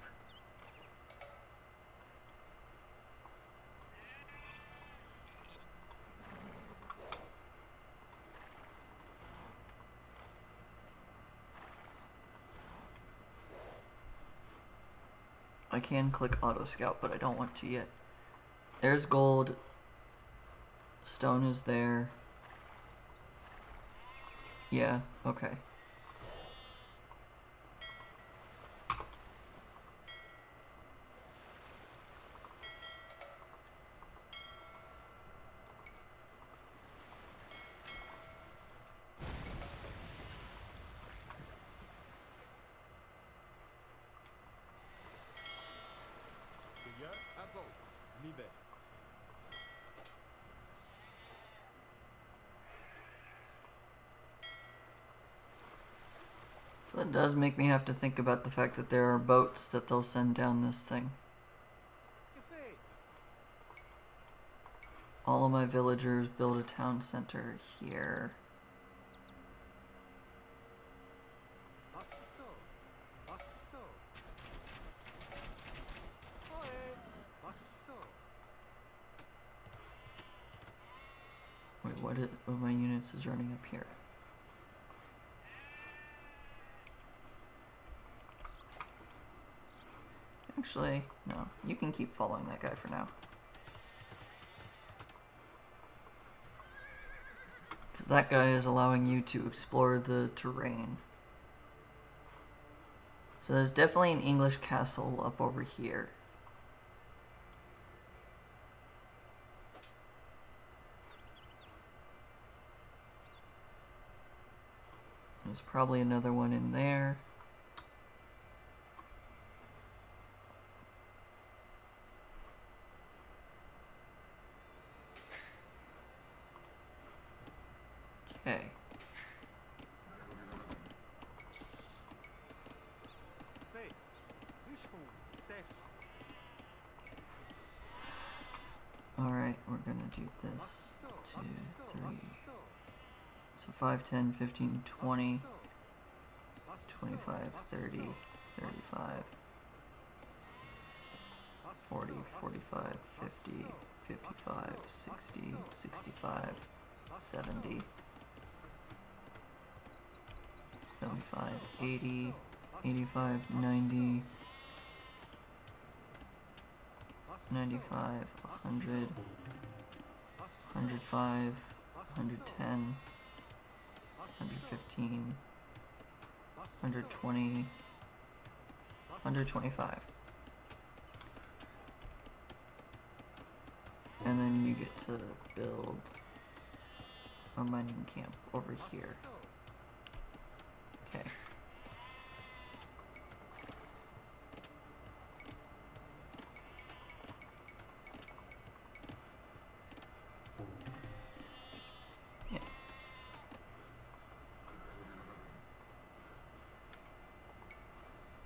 I can click auto scout, but I don't want to yet. There's gold. Stone is there. Yeah, okay. So that does make me have to think about the fact that there are boats that they'll send down this thing. All of my villagers build a town center here. Wait, what of my units is running up here? Actually, no. You can keep following that guy for now. Because that guy is allowing you to explore the terrain. So there's definitely an English castle up over here. There's probably another one in there. Okay. Alright, we're gonna do this. 2, 3. So 5, 10, 15, 20, 25, 30, 35, 40, 45, 50, 55, 60, 65, 70, 75, 80, 85, 90, 95, 100, 105, 110, 115, 120, 125. And then you get to build a mining camp over here. Okay.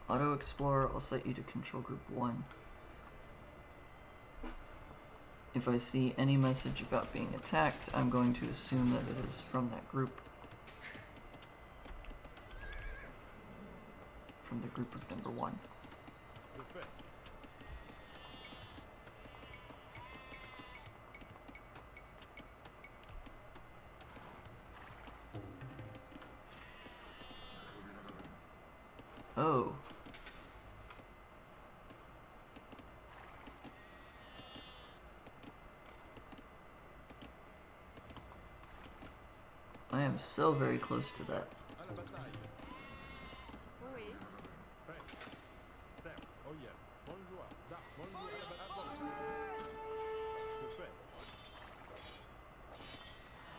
Auto Explorer, I'll set you to Control Group 1. If I see any message about being attacked, I'm going to assume that it is from that group. From the group of number 1. Oh. I am so very close to that. Oui.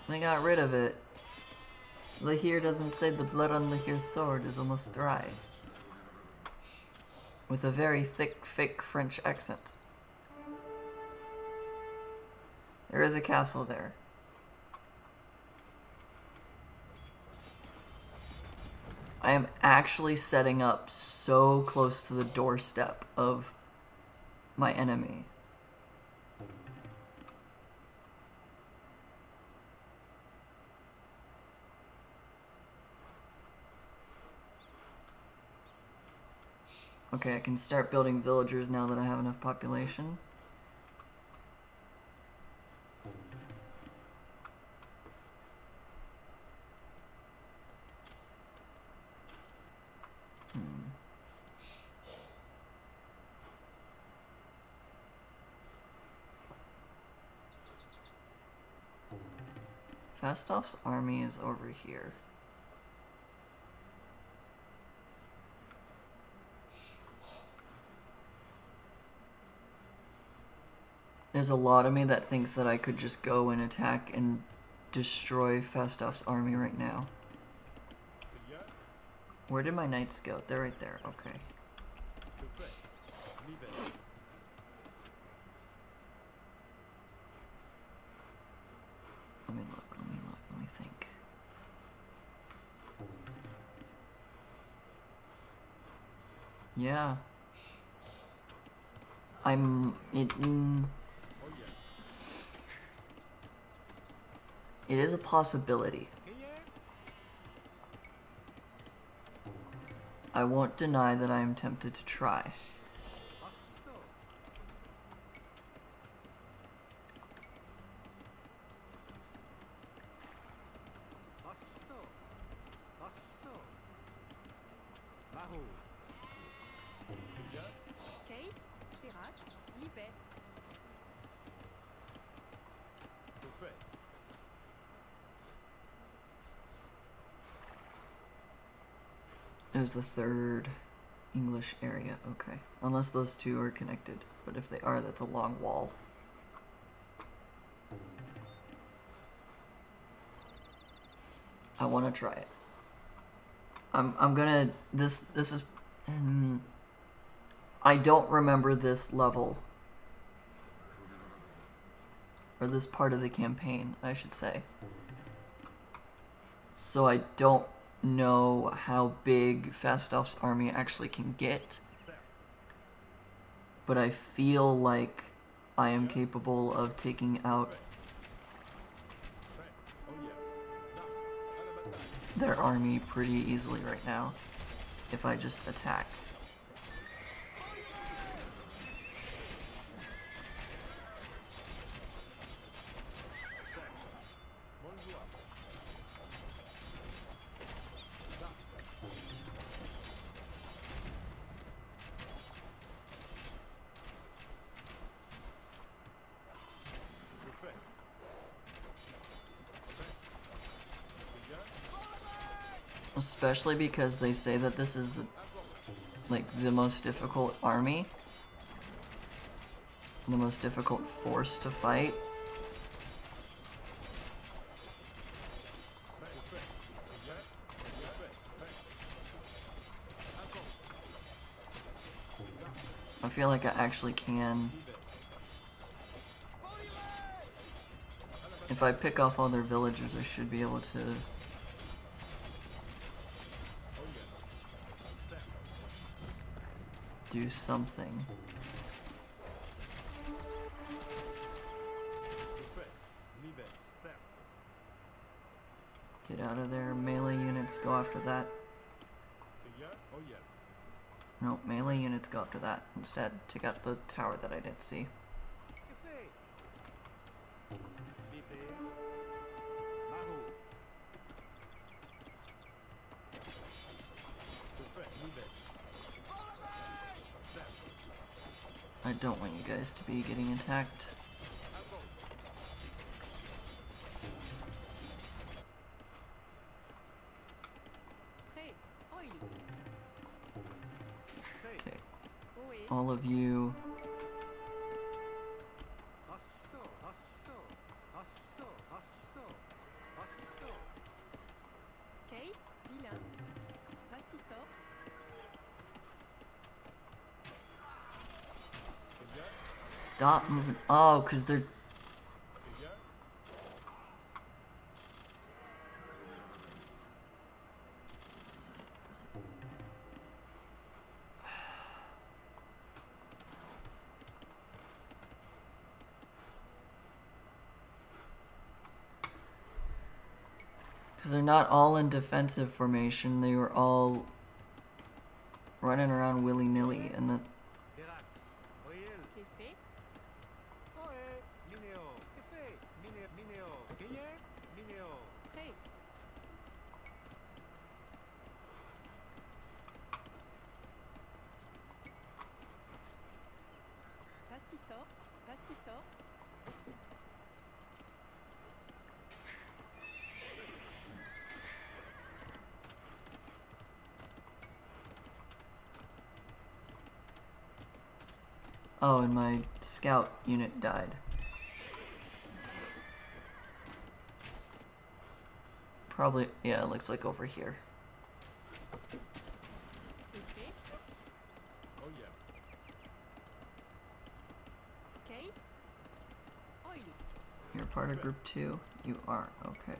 They got rid of it. Lahir doesn't say the blood on Lahir's sword is almost dry. With a very thick, fake French accent. There is a castle there. I am actually setting up so close to the doorstep of my enemy. Okay, I can start building villagers now that I have enough population. Fastoff's army is over here. There's a lot of me that thinks that I could just go and attack and destroy Fastoff's army right now. Where did my knights go? They're right there. Okay. Let me look, let me think. Yeah. It is a possibility. I won't deny that I am tempted to try. Okay. Pirates, libet. It was the third English area, okay. Unless those two are connected. But if they are, that's a long wall. I want to try it. I'm gonna, this is, I don't remember this level. Or this part of the campaign, I should say. So I don't know how big Fastoff's army actually can get. But I feel like I am capable of taking out their army pretty easily right now, if I just attack. Especially because they say that this is, like, the most difficult army. The most difficult force to fight. I feel like I actually can. If I pick off all their villagers, I should be able to. do something. Get out of there. Melee units go after that. No, melee units go after that instead. Take out the tower that I didn't see. I don't want you guys to be getting attacked. Okay. All of you. Okay, vilain. Pastisor. Stop moving. Oh, because they're... Because they're not all in defensive formation. They were all running around willy-nilly, and the... Pastisor. Pastisor. Oh, and my scout unit died. Probably, yeah, it looks like over here. Okay. Okay. Oil. You're part of group 2? You are, okay.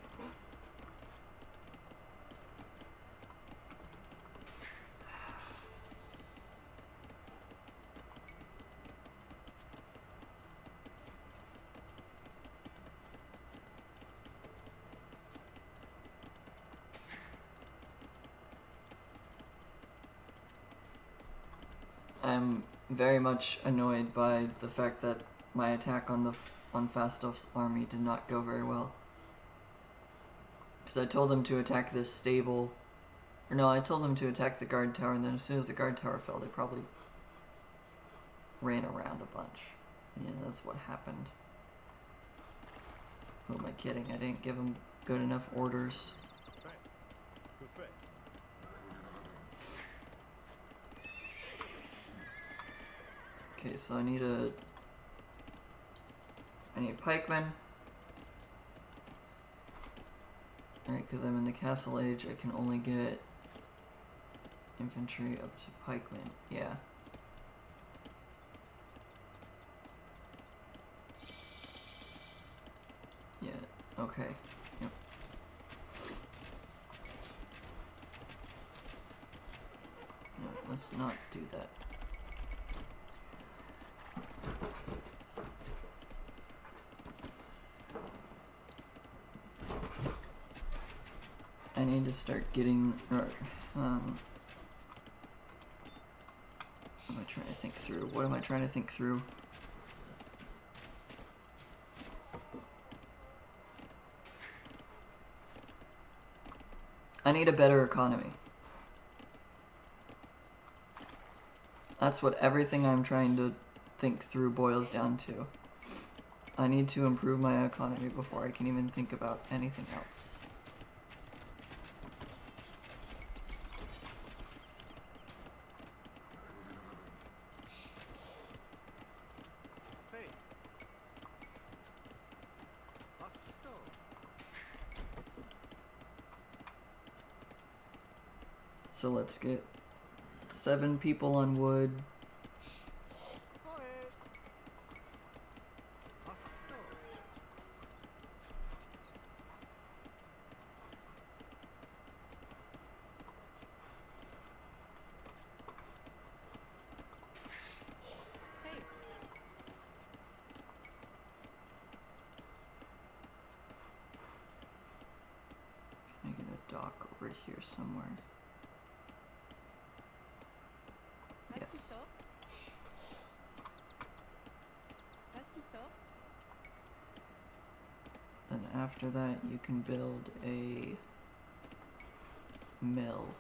I'm very much annoyed by the fact that my attack on Fastov's army did not go very well. Because I told them to attack this stable. Or no, I told them to attack the guard tower, and then as soon as the guard tower fell, they probably ran around a bunch. Yeah, that's what happened. Who am I kidding? I didn't give them good enough orders. Okay, so I need pikemen. Alright, because I'm in the castle age, I can only get infantry up to pikemen. Yeah. Yeah, okay. Yep. No, let's not do that. I need to start getting, what am I trying to think through? What am I trying to think through? I need a better economy. That's what everything I'm trying to think through boils down to. I need to improve my economy before I can even think about anything else. So let's get 7 people on wood. over here somewhere. Yes. Pastis sort. Pastis sort. Then after that, you can build a mill.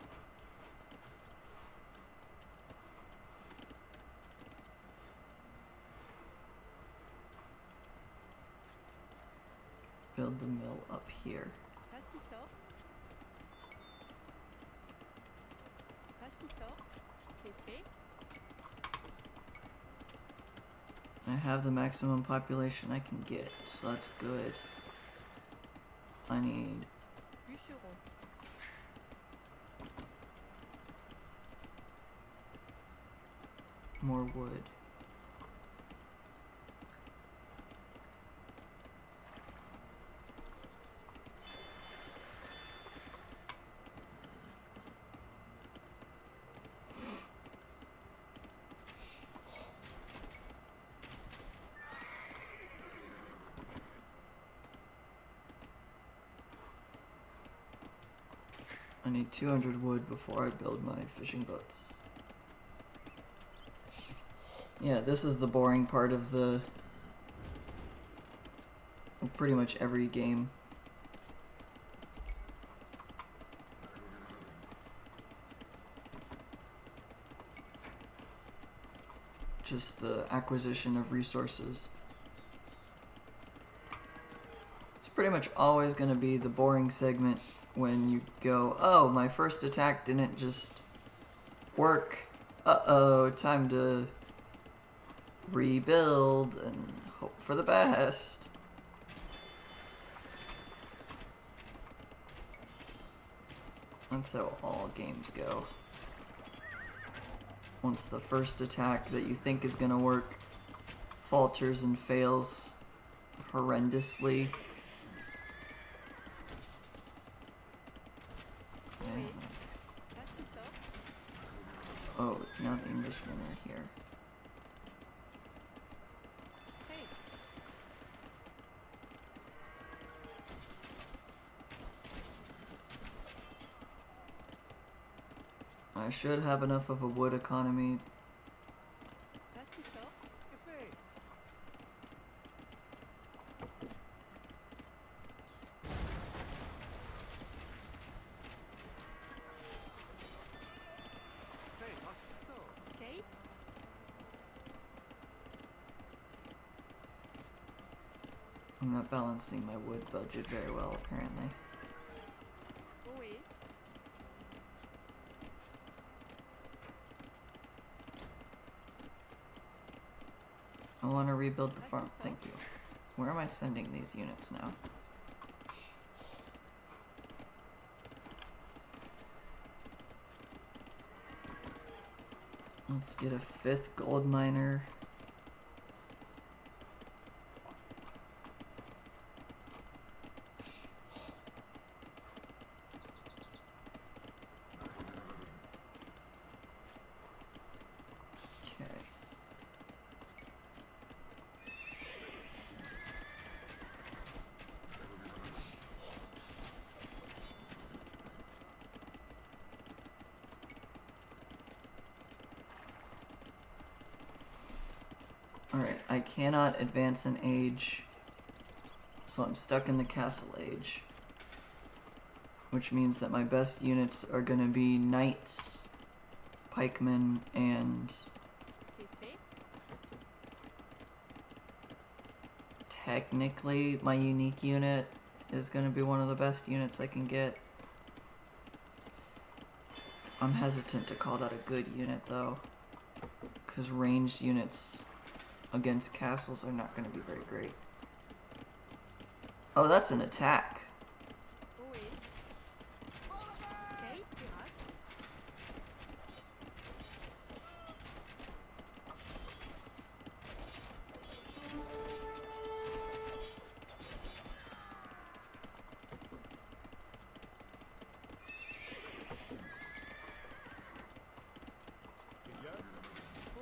Build the mill up here. Pastis sort. Pastis sort. C'est fait. I have the maximum population I can get, so that's good. I need Bûcheron. more wood. I need 200 wood before I build my fishing boats. Yeah, this is the boring part of pretty much every game. Just the acquisition of resources. It's pretty much always going to be the boring segment when you go, oh, my first attack didn't just work. Uh-oh, time to rebuild and hope for the best. That's how all games go. Once the first attack that you think is gonna work falters and fails horrendously. Pastis sort. Oh, now the Englishmen are here. Hey. I should have enough of a wood economy. Pastis sort. Effet. Hey, pastis sort. Okay. I'm not balancing my wood budget very well, apparently. Oui. I want to rebuild the farm. Thank you. Where am I sending these units now? Let's get a 5th gold miner. Okay. Alright, I cannot advance an age, so I'm stuck in the castle age. Which means that my best units are gonna be knights, pikemen, and C'est fait. technically my unique unit is gonna be one of the best units I can get. I'm hesitant to call that a good unit though, because ranged units against castles are not going to be very great. Oh, that's an attack. Oui. Okay, pirates.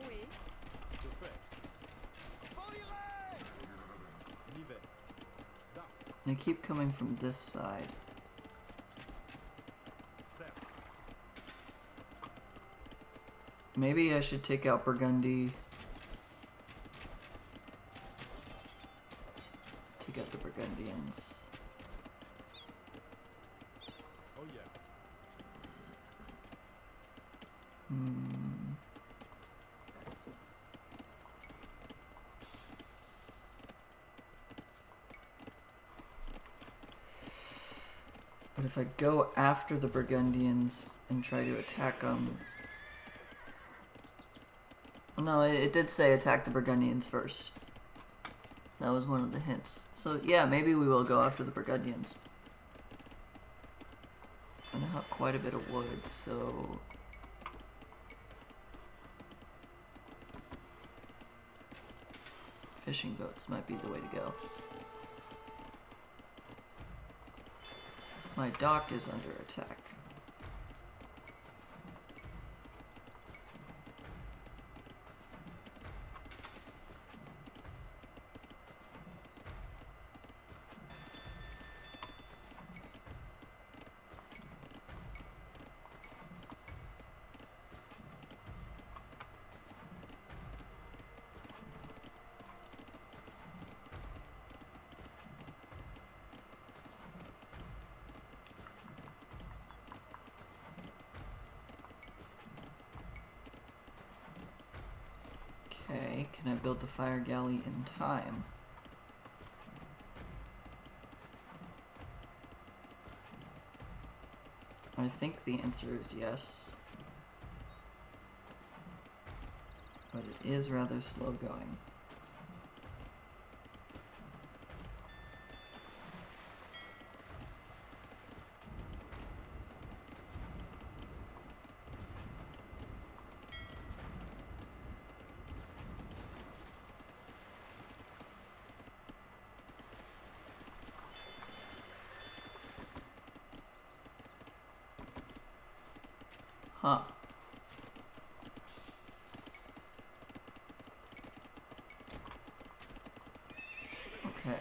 Oui. They keep coming from this side. Maybe I should take out Burgundy. Take out the Burgundians. Oh yeah. But if I go after the Burgundians and try to attack them... Well, no, it did say attack the Burgundians first. That was one of the hints. So yeah, maybe we will go after the Burgundians. And I have quite a bit of wood, so... Fishing boats might be the way to go. My dock is under attack. Okay, can I build the fire galley in time? I think the answer is yes. But it is rather slow going. Huh. Okay.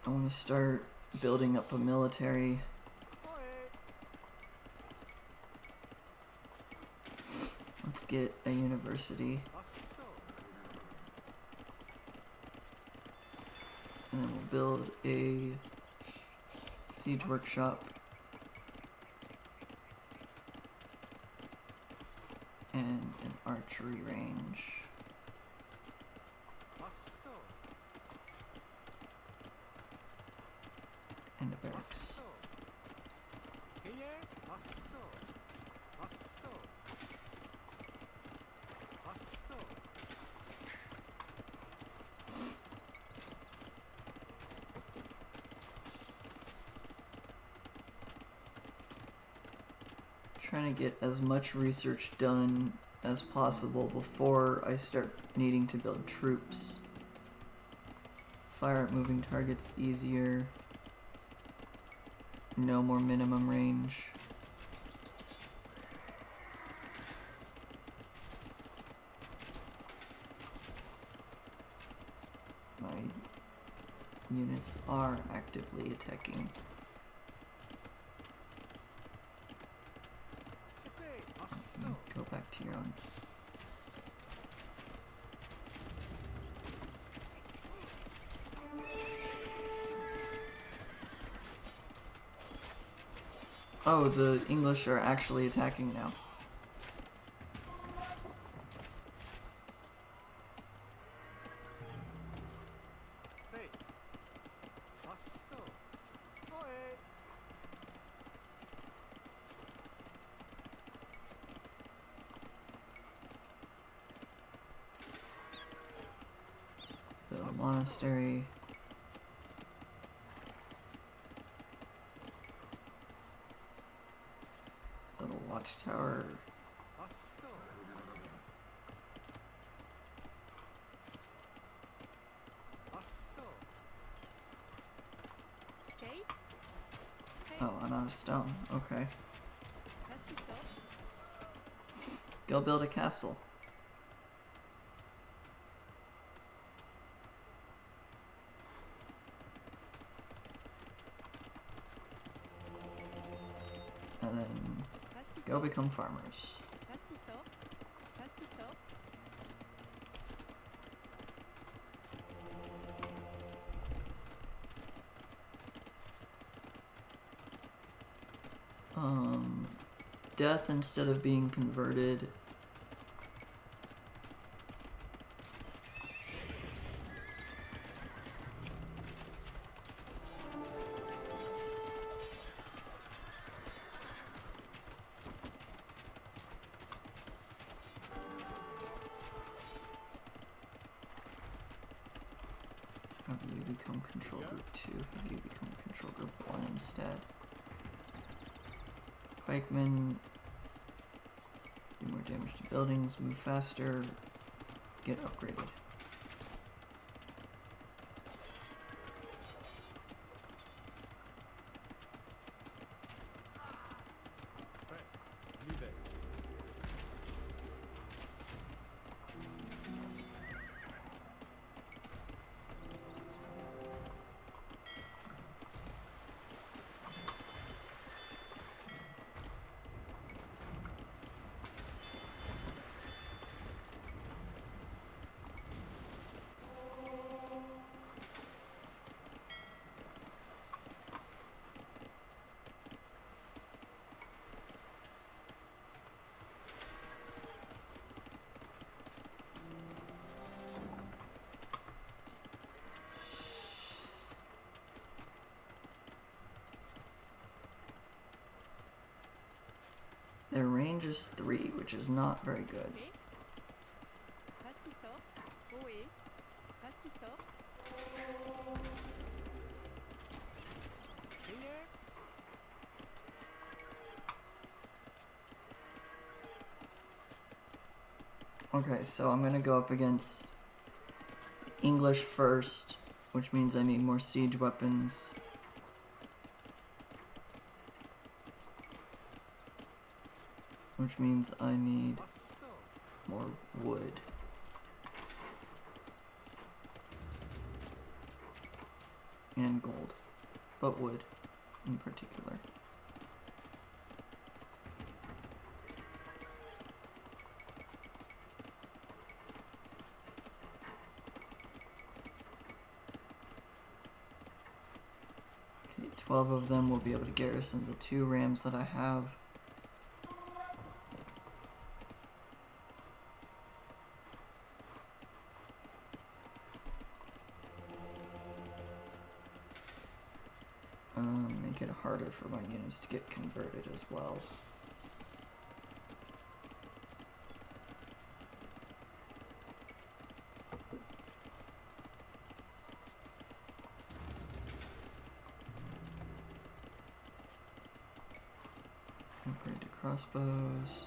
I want to start building up a military. Let's get a university. And then we'll build a siege workshop. And an archery range. And a barracks. Trying to get as much research done as possible before I start needing to build troops. Fire at moving targets easier. No more minimum range. My units are actively attacking. Go back to your own. Oh, the English are actually attacking now. Build a monastery. Little watchtower. Okay. Oh, I'm out of stone. Okay. Hast du Stoff? Go build a castle. And then Hast du go Stoff? become farmers. Hast du Stoff? Hast du Stoff? Death instead of being converted. Have you become control group 2? Have you become control group 1 instead? Pikemen do more damage to buildings, move faster, get upgraded. Their range is 3, which is not very good. Oui. Hast du Stoff? Oui. Hast du Stoff? Okay, so I'm gonna go up against English first, which means I need more siege weapons. Which means I need more wood. And gold. But wood in particular. Okay, 12 of them will be able to garrison the 2 rams that I have. Make it harder for my units to get converted as well. Upgrade to crossbows.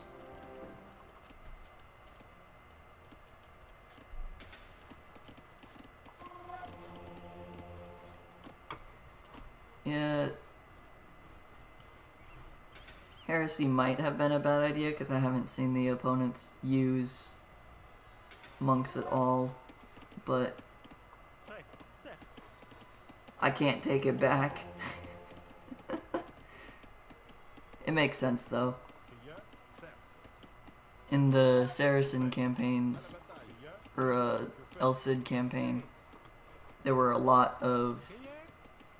Yeah. Heresy might have been a bad idea because I haven't seen the opponents use monks at all, but I can't take it back. It makes sense though. In the Saracen campaigns, or El Cid campaign, there were a lot of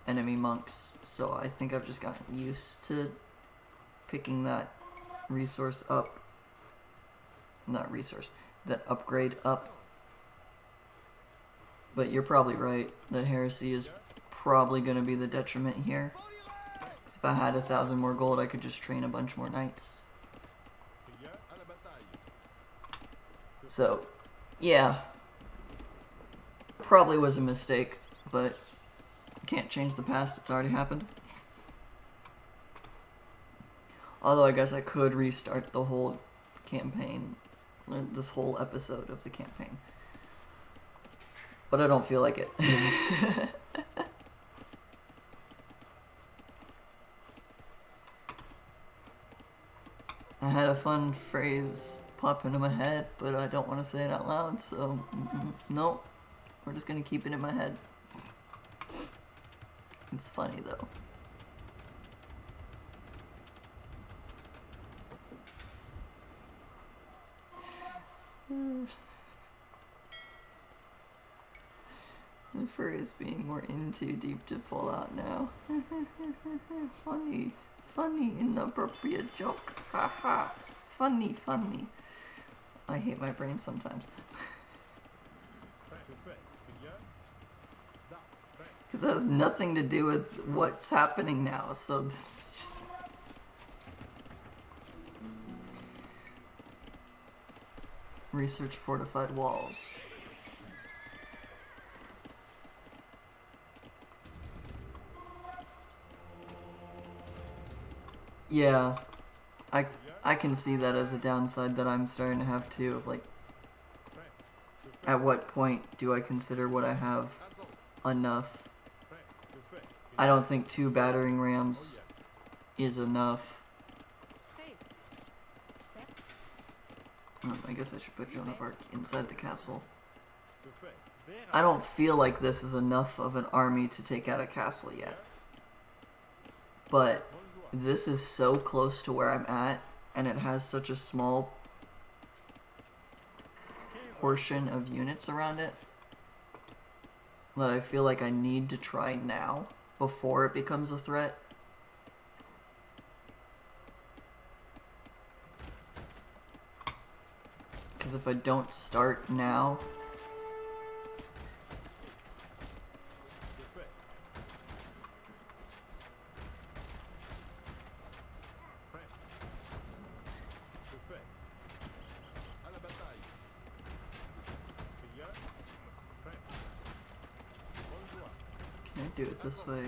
enemy monks, so I think I've just gotten used to picking that resource up. Not resource, that upgrade up. But you're probably right, that heresy is probably going to be the detriment here. 'Cause if I had 1,000 more gold, I could just train a bunch more knights. So, yeah. Probably was a mistake, but can't change the past, it's already happened. Although I guess I could restart the whole campaign, this whole episode of the campaign. But I don't feel like it. I had a fun phrase pop into my head, but I don't want to say it out loud, so no. We're just gonna keep it in my head. It's funny though. The phrase being more into deep to pull out now. Funny. Funny, inappropriate joke. Haha. Funny. I hate my brain sometimes. Because that has nothing to do with what's happening now, so this is just... Research fortified walls. Yeah, I can see that as a downside that I'm starting to have too, of like, at what point do I consider what I have enough? I don't think 2 battering rams is enough. I guess I should put Joan of Arc inside the castle. I don't feel like this is enough of an army to take out a castle yet. But this is so close to where I'm at, and it has such a small portion of units around it, that I feel like I need to try now, before it becomes a threat. Because if I don't start now, can I do it this way?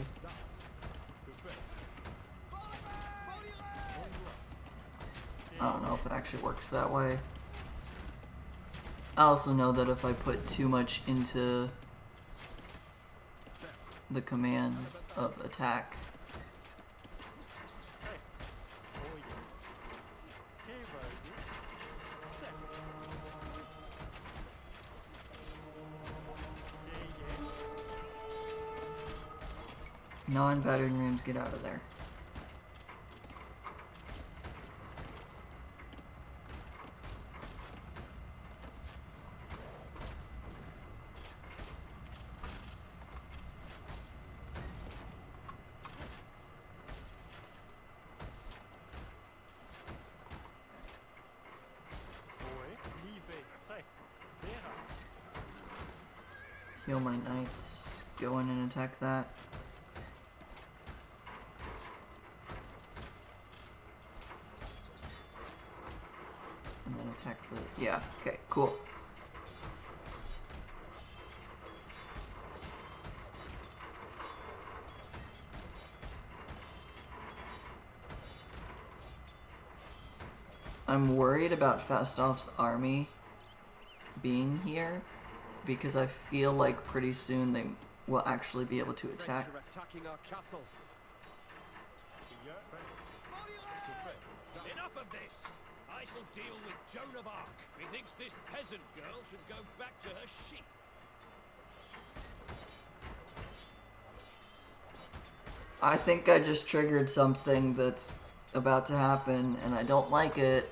I don't know if it actually works that way. I also know that if I put too much into the commands of attack, non-battering rams, get out of there. Heal my knights, go in and attack that. And then attack the... yeah, okay, cool. I'm worried about Fastoff's army being here, because I feel like pretty soon they will actually be able to attack. Attacking our castles. Enough of this! I shall deal with Joan of Arc. Methinks this peasant girl should go back to her sheep. I think I just triggered something that's about to happen, and I don't like it.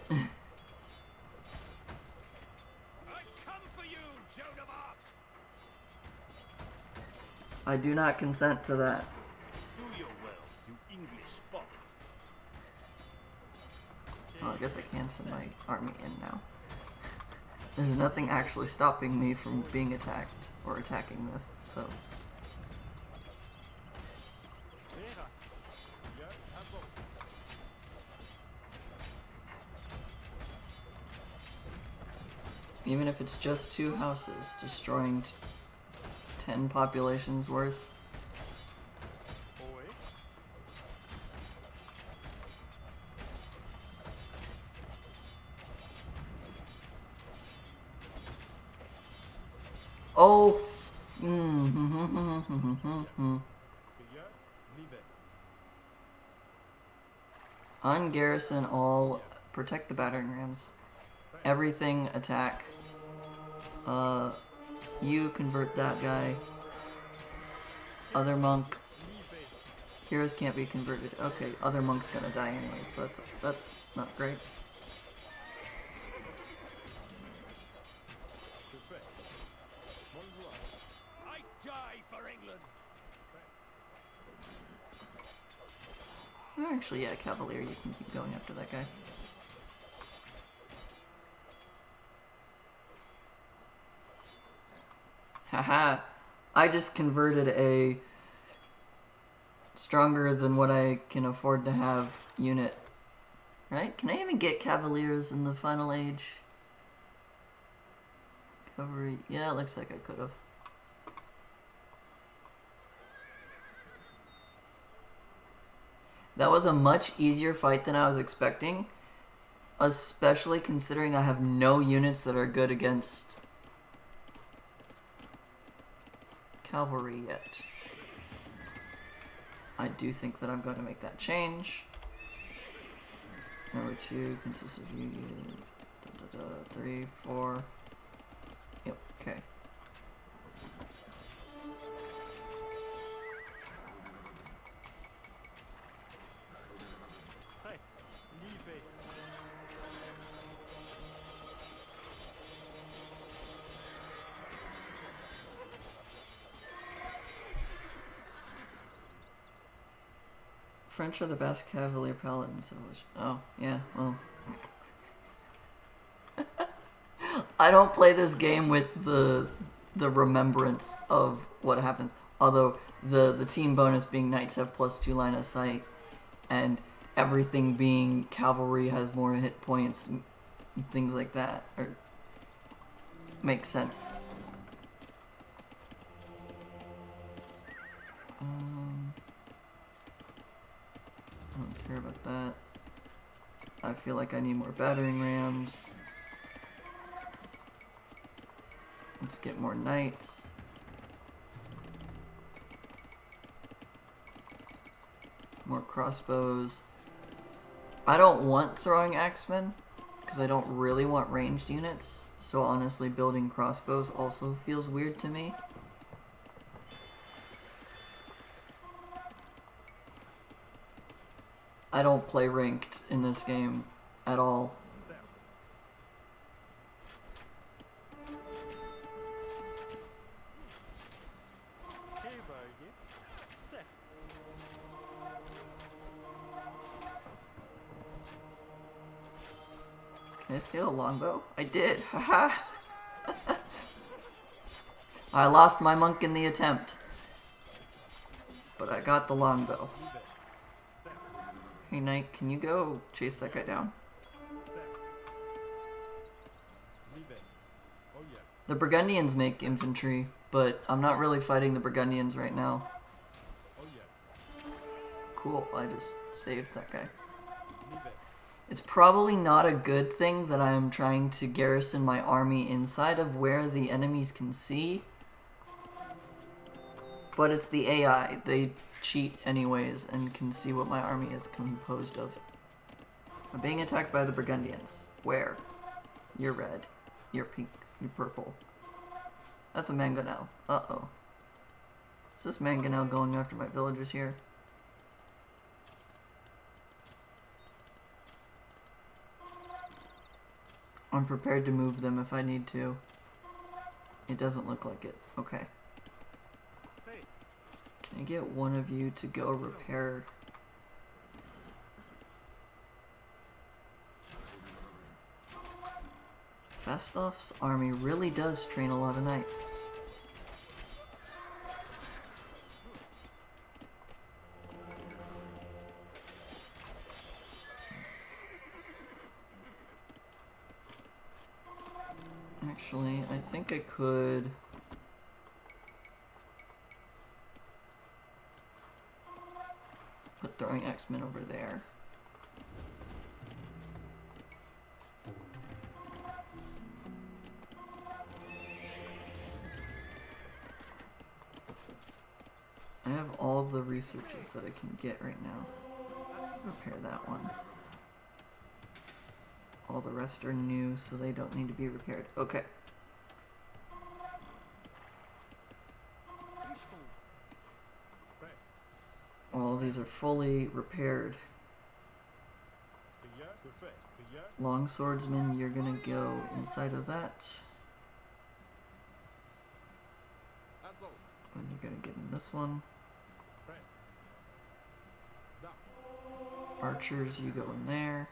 I do not consent to that. Do your wells to English folk. Well, I guess I can send my army in now. There's nothing actually stopping me from being attacked or attacking this, so... Even if it's just 2 houses, destroying 10 populations worth. Oh, ungarrison all protect the battering rams. Everything attack. You convert that guy. Other monk. Heroes can't be converted. Okay, other monk's gonna die anyway, so that's not great. I die for England. Actually, yeah, Cavalier, you can keep going after that guy. Haha, I just converted a stronger than what I can afford to have unit. Right? Can I even get Cavaliers in the final age? Cavalry, yeah, it looks like I could have. That was a much easier fight than I was expecting, especially considering I have no units that are good against cavalry yet. I do think that I'm going to make that change. Number 2 consists of you, 3, 4. Yep, okay. French are the best cavalier paladins. Oh, yeah, well. I don't play this game with the remembrance of what happens. Although the team bonus being knights have +2 line of sight, and everything being cavalry has more hit points, and things like that, makes sense. I don't care about that. I feel like I need more battering rams. Let's get more knights. More crossbows. I don't want throwing axemen, because I don't really want ranged units. So honestly, building crossbows also feels weird to me. I don't play ranked in this game at all. Can I steal a longbow? I did, haha! I lost my monk in the attempt, but I got the longbow. Hey knight, can you go chase that guy down? The Burgundians make infantry, but I'm not really fighting the Burgundians right now. Cool, I just saved that guy. It's probably not a good thing that I'm trying to garrison my army inside of where the enemies can see. But it's the AI. They cheat anyways and can see what my army is composed of. I'm being attacked by the Burgundians. Where? You're red. You're pink. You're purple. That's a mangonel. Uh-oh. Is this mangonel going after my villagers here? I'm prepared to move them if I need to. It doesn't look like it. Okay. Can I get one of you to go repair? Festof's army really does train a lot of knights. Actually, I think I could... put throwing X-Men over there. I have all the researches that I can get right now. Repair that one. All the rest are new, so they don't need to be repaired. Okay. All these are fully repaired. Long swordsman, you're gonna go inside of that. And you're gonna get in this one. Archers, you go in there.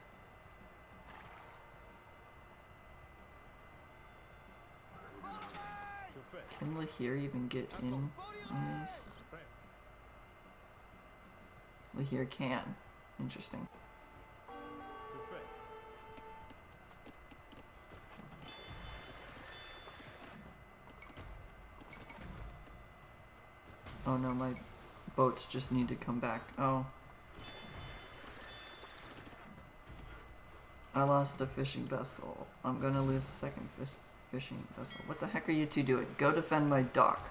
Can Lahir even get in on these? Lahir can. Interesting. Oh no, my boats just need to come back. Oh. I lost a fishing vessel. I'm gonna lose a second fishing vessel. What the heck are you two doing? Go defend my dock.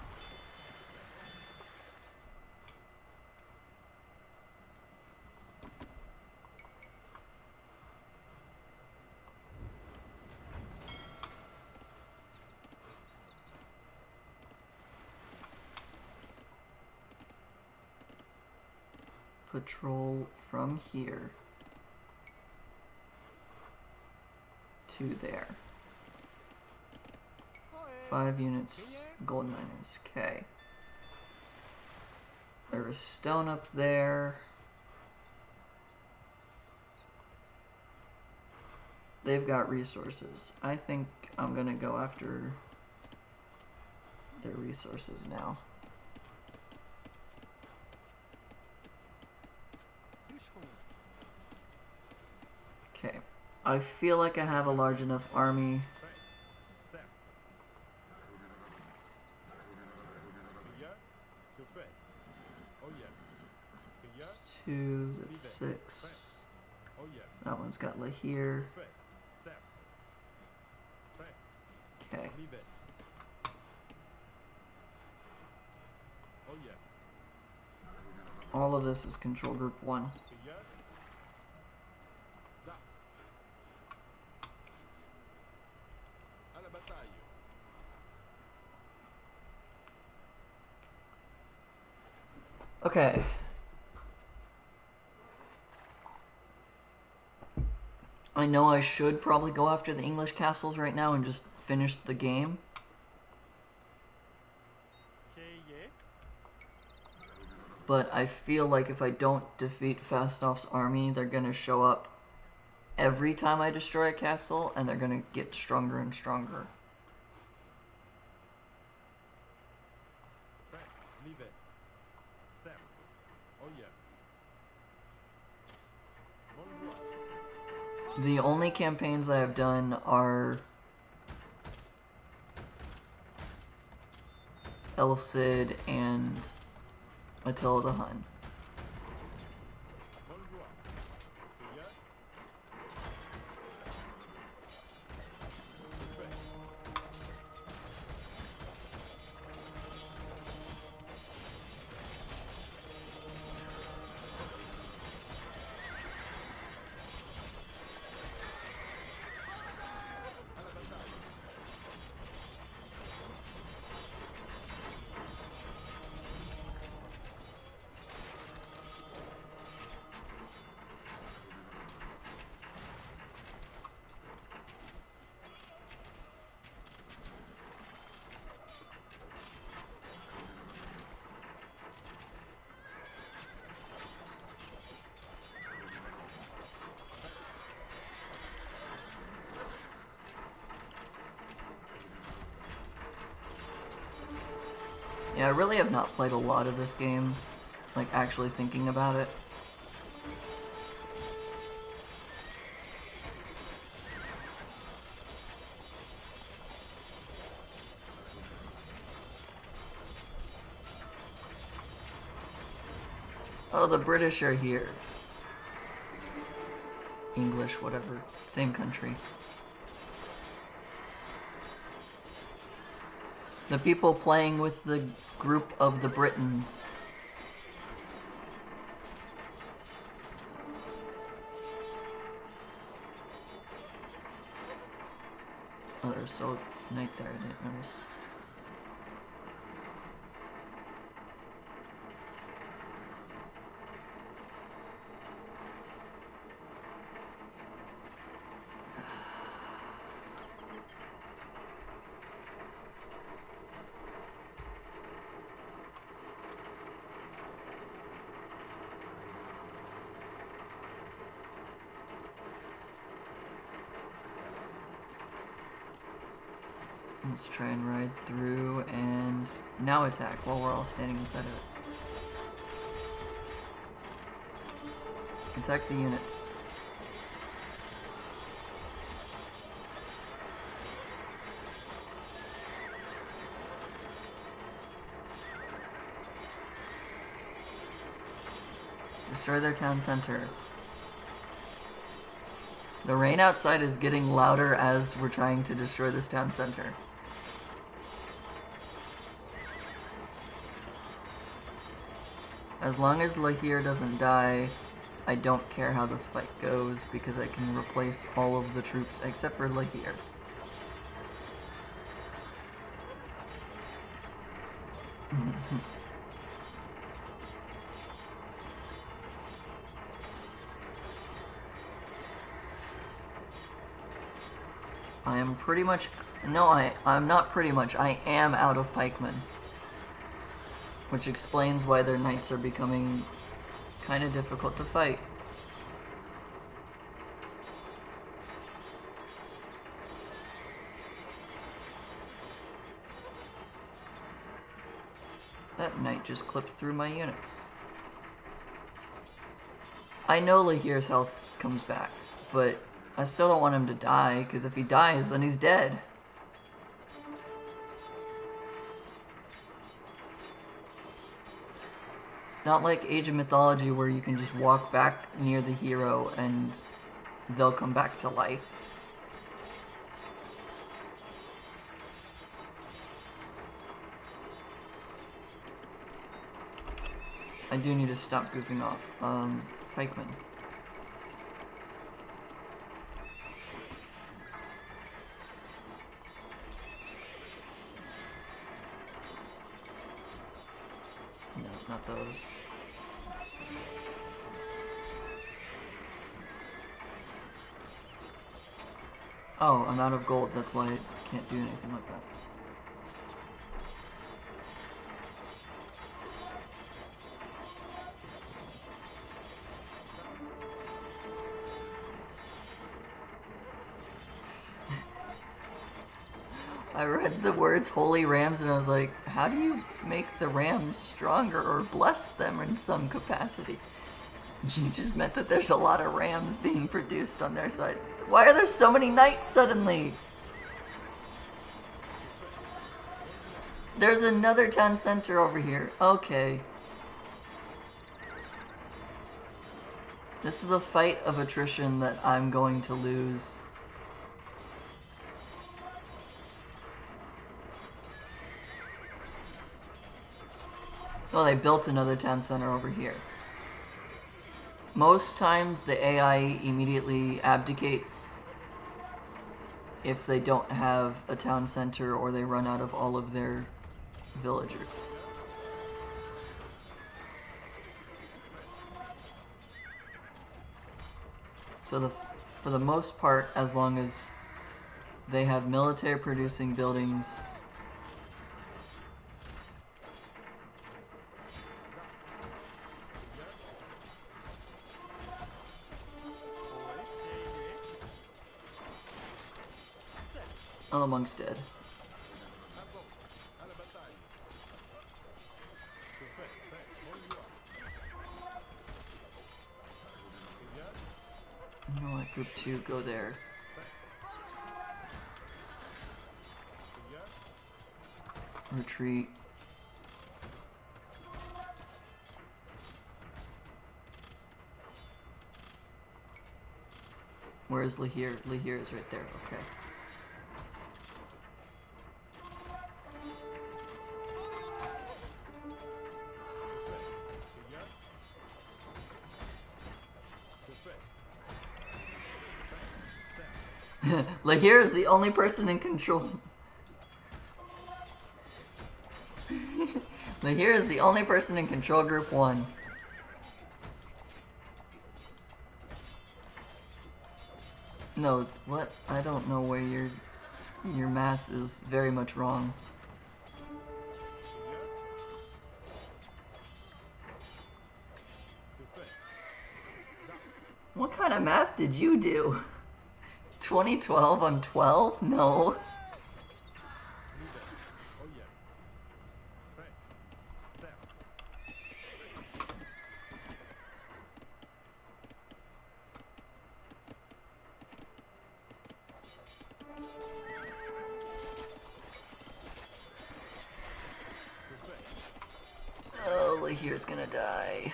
Patrol from here to there. 5 units, gold miners. Okay. There is stone up there. They've got resources. I think I'm gonna go after their resources now. Okay. I feel like I have a large enough army. Two, that's 6. That one's got Lahir. Okay. All of this is control group 1. Okay. I know I should probably go after the English castles right now and just finish the game. But I feel like if I don't defeat Fastoff's army, they're gonna show up every time I destroy a castle, and they're gonna get stronger and stronger. The only campaigns I have done are El Cid and Attila the Hun. Yeah, I really have not played a lot of this game, like actually thinking about it. Oh, the British are here. English, whatever. Same country. The people playing with the group of the Britons. Oh, there's still a knight there, I didn't notice. Let's try and ride through and now attack while we're all standing inside of it. Attack the units. Destroy their town center. The rain outside is getting louder as we're trying to destroy this town center. As long as Lahir doesn't die, I don't care how this fight goes because I can replace all of the troops except for Lahir. I am pretty much... No, I'm not pretty much. I am out of pikemen. Which explains why their knights are becoming kind of difficult to fight. That knight just clipped through my units. I know Lahir's health comes back, but I still don't want him to die, because if he dies, then he's dead. It's not like Age of Mythology where you can just walk back near the hero and they'll come back to life. I do need to stop goofing off. Pikemen. No, not those. Oh, I'm out of gold, that's why I can't do anything like that. I read the words holy rams and I was like, how do you make the rams stronger or bless them in some capacity? You just meant that there's a lot of rams being produced on their side. Why are there so many knights suddenly? There's another town center over here. Okay. This is a fight of attrition that I'm going to lose. Oh, they built another town center over here. Most times the AI immediately abdicates if they don't have a town center or they run out of all of their villagers. So for the most part, as long as they have military producing buildings, oh, monk's dead. You know what, group 2, go there. Retreat. Where is Lahir? Lahir is right there, okay. Lahir is the only person in control. Lahir is the only person in control group 1. No, what? I don't know where your math is very much wrong. What kind of math did you do? 2012 on 12? No. Oh, Lahir's gonna die.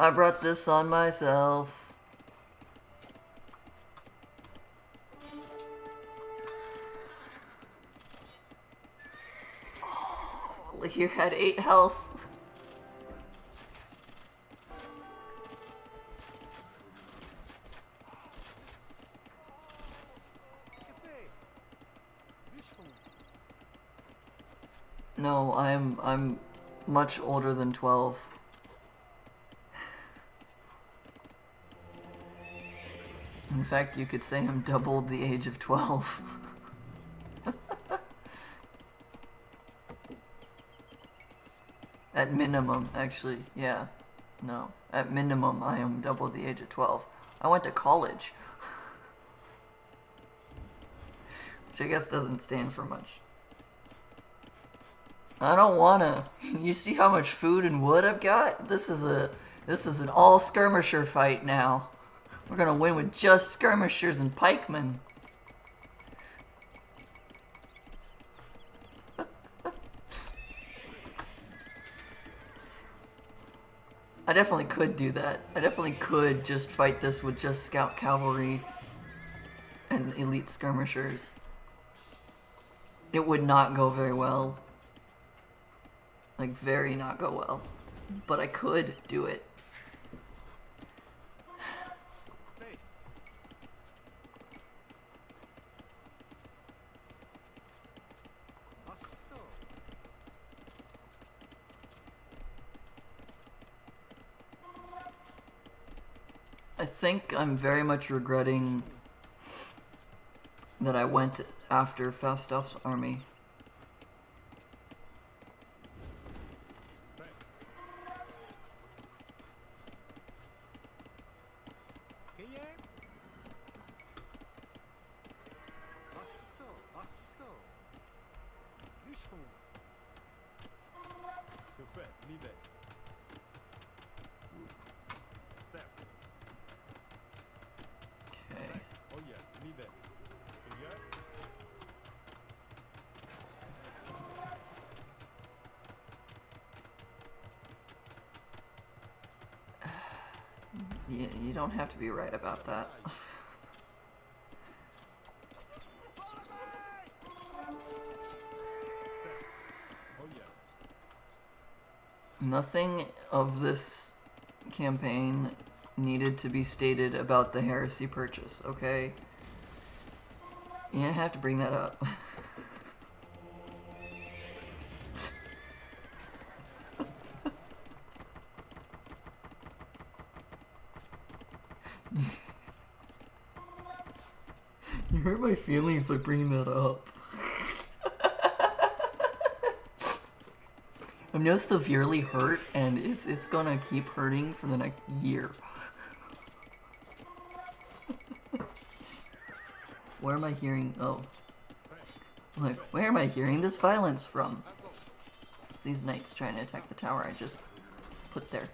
I brought this on myself. Oh, Lahir had 8 health. No, I'm much older than 12. In fact, you could say I'm double the age of 12. At minimum, actually, yeah. No, at minimum, I am double the age of 12. I went to college. Which I guess doesn't stand for much. I don't wanna. You see how much food and wood I've got? This is an all skirmisher fight now. We're gonna win with just skirmishers and pikemen. I definitely could do that. I definitely could just fight this with just scout cavalry and elite skirmishers. It would not go very well. Like, very not go well. But I could do it. I think I'm very much regretting that I went after Falstaff's army. You don't have to be right about that. Nothing of this campaign needed to be stated about the heresy purchase, okay? You didn't have to bring that up. You hurt my feelings by bringing that up. I'm now severely hurt, and it's gonna keep hurting for the next year. Where am I hearing? Oh. Like, where am I hearing this violence from? It's these knights trying to attack the tower I just put there.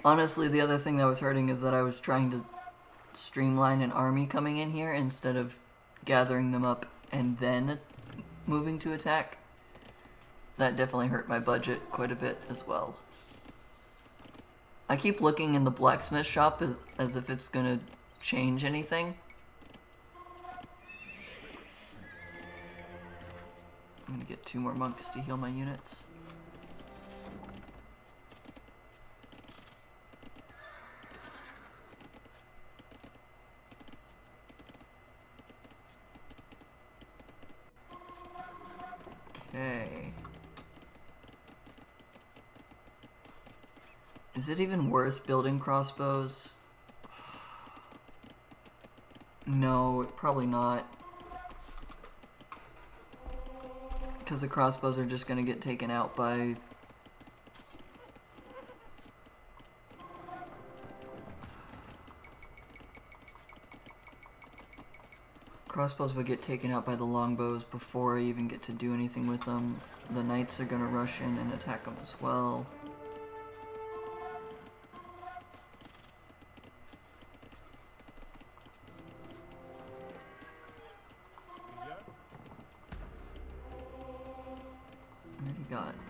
Honestly, the other thing that was hurting is that I was trying to streamline an army coming in here instead of gathering them up and then moving to attack. That definitely hurt my budget quite a bit as well. I keep looking in the blacksmith shop as if it's gonna change anything. I'm gonna get 2 more monks to heal my units. Is it even worth building crossbows? No, probably not. Because the crossbows are just going to get taken out by... Crossbows would get taken out by the longbows before I even get to do anything with them. The knights are going to rush in and attack them as well.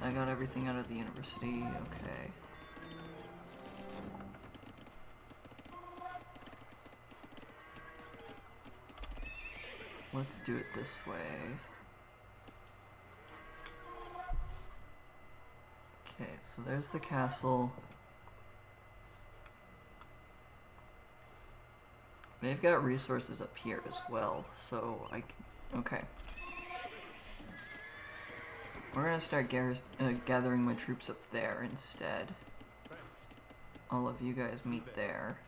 I got everything out of the university, okay. Let's do it this way. Okay, so there's the castle. They've got resources up here as well, so okay. We're gonna start gathering my troops up there instead. All of you guys meet there.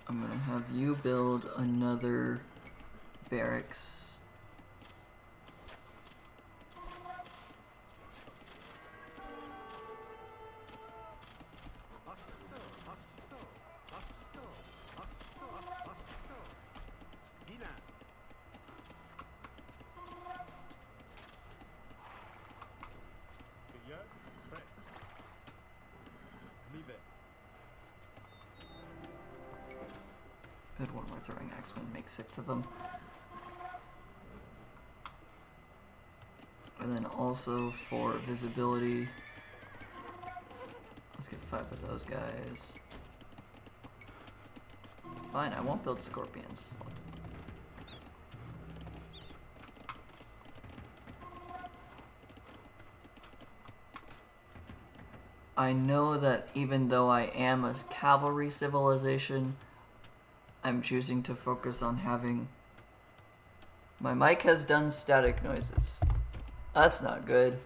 I'm gonna have you build another barracks. Good one, we're throwing X-Men, make 6 of them. And then also for visibility, let's get 5 of those guys. Fine, I won't build scorpions. I know that even though I am a cavalry civilization, I'm choosing to focus on having... My mic has done static noises. That's not good.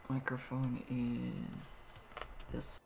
Microphone is this.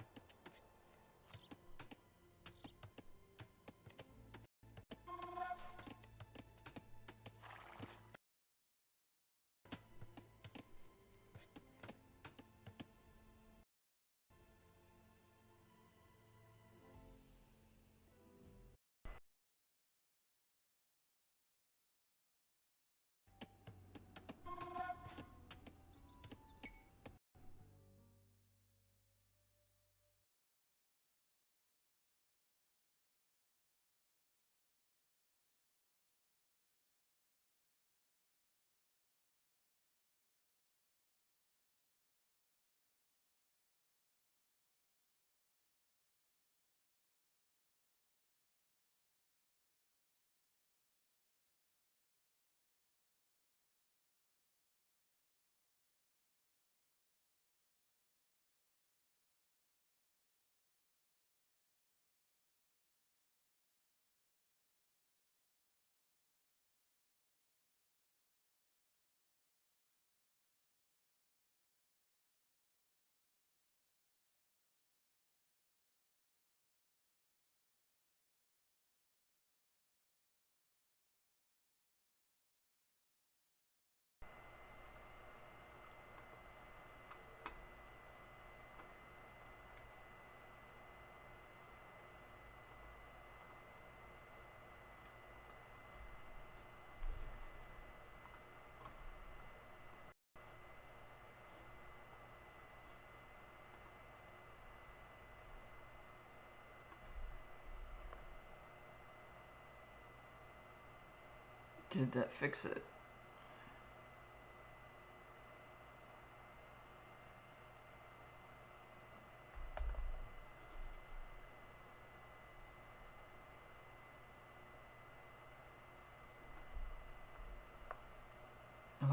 Did that fix it?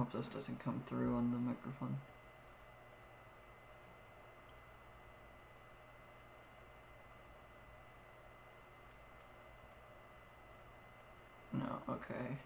hope this doesn't come through on the microphone. No, okay.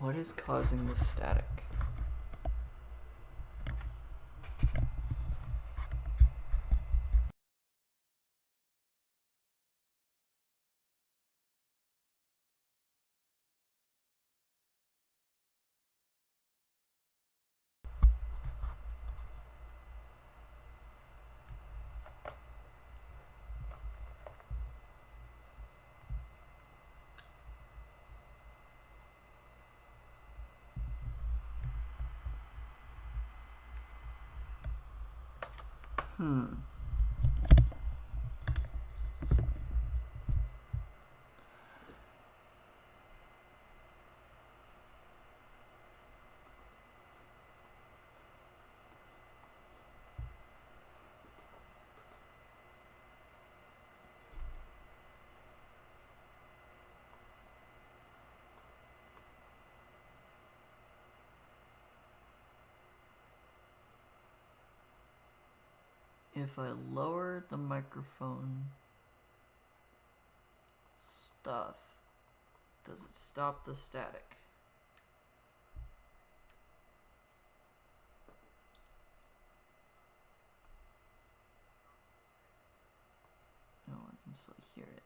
What is causing the static? If I lower the microphone stuff, does it stop the static? No, I can still hear it.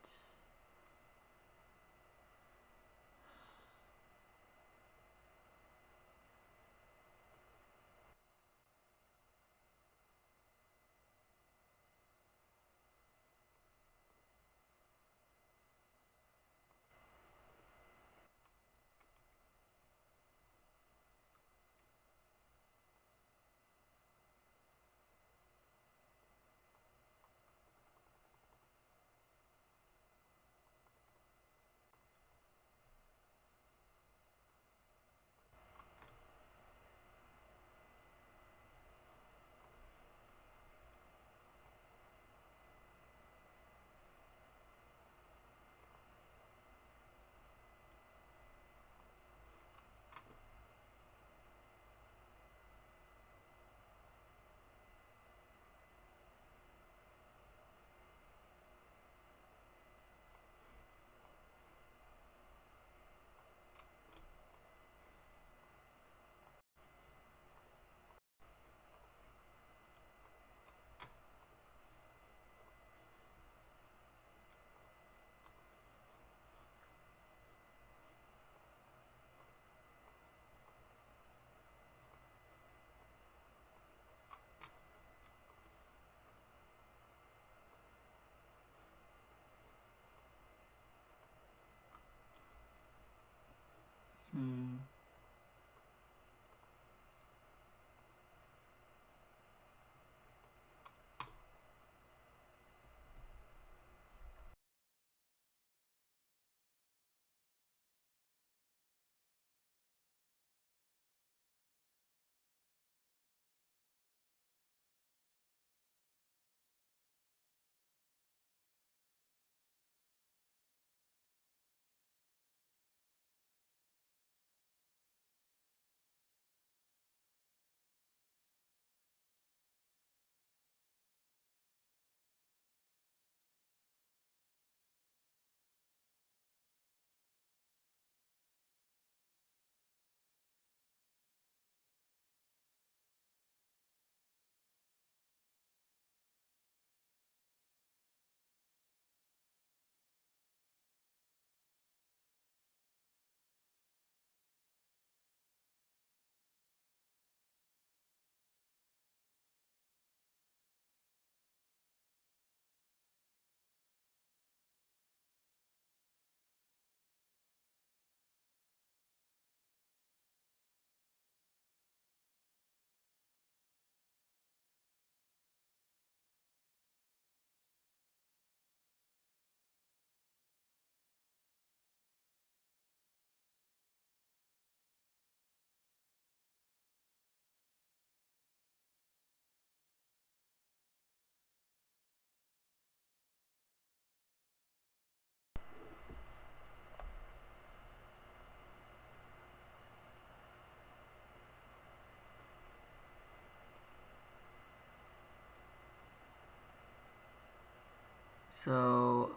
So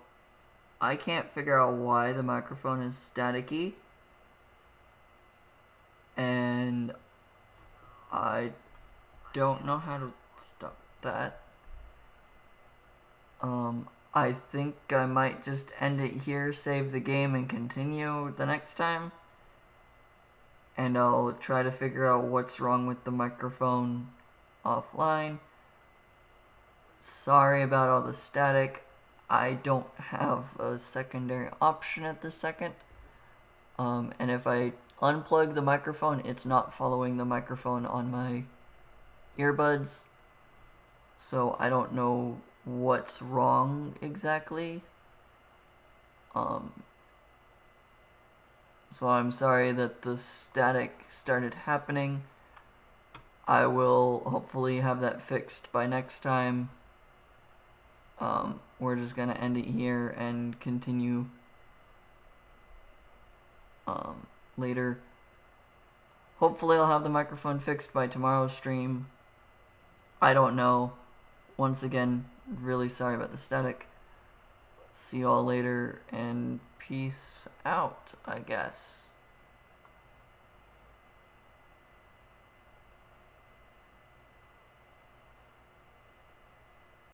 I can't figure out why the microphone is staticky, and I don't know how to stop that. I think I might just end it here, save the game, and continue the next time. And I'll try to figure out what's wrong with the microphone offline. Sorry about all the static. I don't have a secondary option at this second. And if I unplug the microphone, it's not following the microphone on my earbuds. So I don't know what's wrong exactly. So I'm sorry that the static started happening. I will hopefully have that fixed by next time. We're just gonna end it here and continue later. Hopefully I'll have the microphone fixed by tomorrow's stream. I don't know. Once again, really sorry about the static. See you all later, and peace out, I guess.